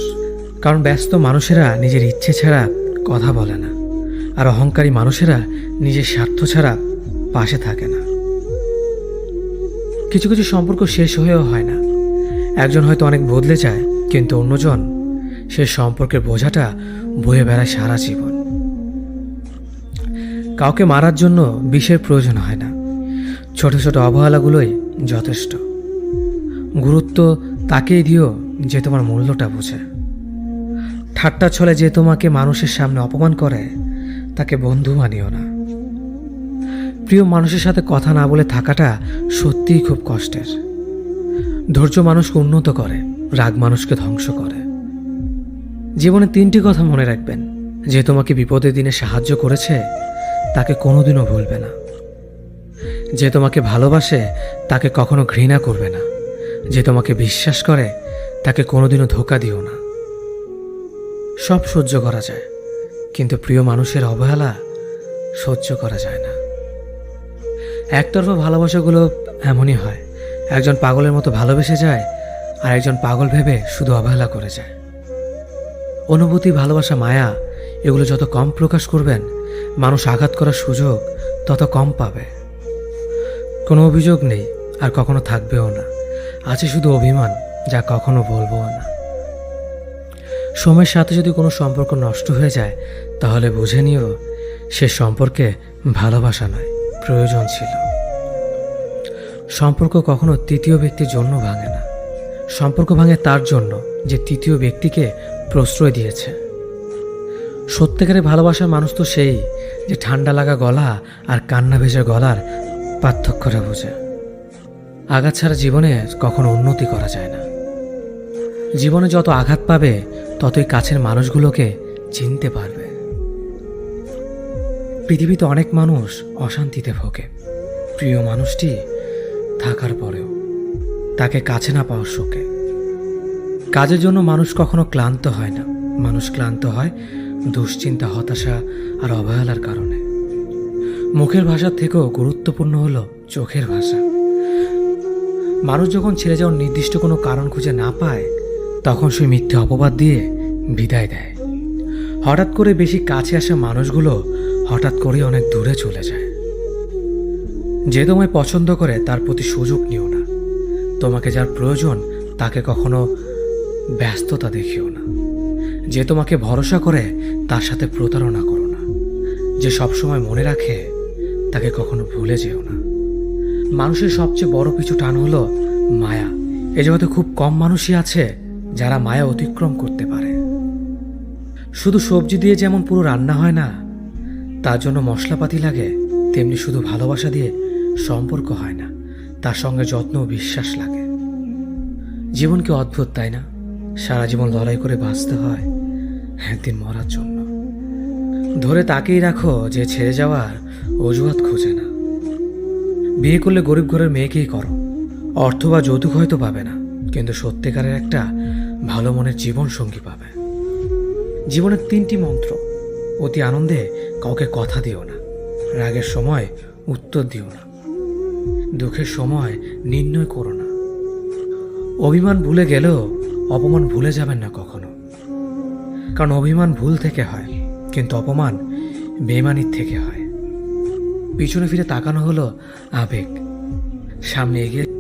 কারণ ব্যস্ত মানুষেরা নিজের ইচ্ছে ছাড়া কথা বলে না, আর অহংকারী মানুষেরা নিজের স্বার্থ ছাড়া পাশে থাকে না। কিছু কিছু সম্পর্ক শেষ হয়েও হয় না। একজন হয়তো অনেক বদলে যায়, কিন্তু অন্যজন সে সম্পর্কের বোঝাটা বয়ে বেড়ায় সারা জীবন। কাউকে মারার জন্য বিষের প্রয়োজন হয় না, ছোট ছোট অবহেলাগুলোই যথেষ্ট। গুরুত্ব তাকেই দিও যে তোমার মূল্যটা বোঝে। ঠাট্টা ছলে যে তোমাকে মানুষের সামনে অপমান করে, তাকে বন্ধু মানিও না। প্রিয় মানুষের সাথে কথা না বলে থাকাটা সত্যিই খুব কষ্টের। ধৈর্য মানুষকে উন্নত করে, রাগ মানুষকে ধ্বংস করে। জীবনে তিনটি কথা মনে রাখবেন: যে তোমাকে বিপদের দিনে সাহায্য করেছে তাকে কোনোদিনও ভুলবে না, যে তোমাকে ভালোবাসে তাকে কখনো ঘৃণা করবে না, যে তোমাকে বিশ্বাস করে তাকে কোনোদিনও ধোঁকা দিও না। সব সহ্য করা যায়, কিন্তু প্রিয় মানুষের অবহেলা সহ্য করা যায় না। একতরফা ভালোবাসাগুলো এমনই হয়, একজন পাগলের মতো ভালোবেসে যায় আর একজন পাগল ভেবে শুধু অবহেলা করে যায়। অনুভূতি, ভালোবাসা, মায়া এগুলো যত কম প্রকাশ করবেন, মানুষ আঘাত করার সুযোগ তত কম পাবে। কোনো অভিযোগ নেই আর কখনো থাকবেও না, আছে শুধু অভিমান, যা কখনো বলবো না। সময়ের সাথে যদি কোনো সম্পর্ক নষ্ট হয়ে যায়, তাহলে বুঝে নিও সে সম্পর্কে ভালোবাসা নয়, প্রয়োজন ছিল। সম্পর্ক কখনো তৃতীয় ব্যক্তির জন্য ভাঙে না, সম্পর্ক ভাঙে তার জন্য যে তৃতীয় ব্যক্তিকে প্রশ্রয় দিয়েছে। সত্যিকারের ভালোবাসার মানুষ তো সেই যে ঠান্ডা লাগা গলা আর কান্না ভেজা গলার পার্থক্যটা বোঝে। আঘাত ছাড়া জীবনে কখনো উন্নতি করা যায় না। জীবনে যত আঘাত পাবে, ততই কাছের মানুষগুলোকে চিনতে পারবে। পৃথিবীতে অনেক মানুষ অশান্তিতে ভোগে, প্রিয় মানুষটি থাকার পরেও তাকে কাছে না পাওয়ার শোকে। কাজের জন্য মানুষ কখনো ক্লান্ত হয় না, মানুষ ক্লান্ত হয় দুশ্চিন্তা, হতাশা আর অবহেলার কারণে। মুখের ভাষার থেকেও গুরুত্বপূর্ণ হলো চোখের ভাষা। মানুষ যখন ছেড়ে যাওয়ার নির্দিষ্ট কোনো কারণ খুঁজে না পায়, তখন সে মিথ্যে অপবাদ দিয়ে বিদায় দেয়। হঠাৎ করে বেশি কাছে আসা মানুষগুলো হঠাৎ করে অনেক দূরে চলে যায়। যে তোমায় পছন্দ করে তার প্রতি সুযোগ নিও না। তোমাকে যার প্রয়োজন তাকে কখনো ব্যস্ততা দেখিও না। যে তোমাকে ভরসা করে তার সাথে প্রতারণা করো না। যে সবসময় মনে রাখে তাকে কখনো ভুলে যেও না। মানুষের সবচেয়ে বড় পিছু টান হলো মায়া। এই জগতে খুব কম মানুষই আছে যারা মায়া অতিক্রম করতে পারে। শুধু সবজি দিয়ে যেমন পুরো রান্না হয় না, তার জন্য মশলাপাতি লাগে, তেমনি শুধু ভালোবাসা দিয়ে সম্পর্ক হয় না, তার সঙ্গে যত্ন ও বিশ্বাস লাগে। জীবন কি অদ্ভুত, তাই না? সারা জীবন লড়াই করে বাঁচতে হয় একদিন মরার জন্য। ধরে তাকেই রাখো যে ছেড়ে যাওয়ার অজুহাত খোঁজে না। বিয়ে করলে গরিব ঘরের মেয়েকেই করো। অর্থ বা যৌতুক হয়তো পাবে না, কিন্তু সত্যিকারের একটা ভালো মনের জীবন সঙ্গী পাবে। জীবনের তিনটি মন্ত্র: অতি আনন্দে কাউকে কথা দিও না, রাগের সময় উত্তর দিও না, দুঃখের সময় নির্ণয় করো না। অভিমান ভুলে গেলেও অপমান ভুলে যাবেন না কখনো, কারণ অভিমান ভুল থেকে হয়, কিন্তু অপমান বেইমানির থেকে হয়। পিছনে ফিরে তাকানো হলো আবেগ। সামনে এগিয়ে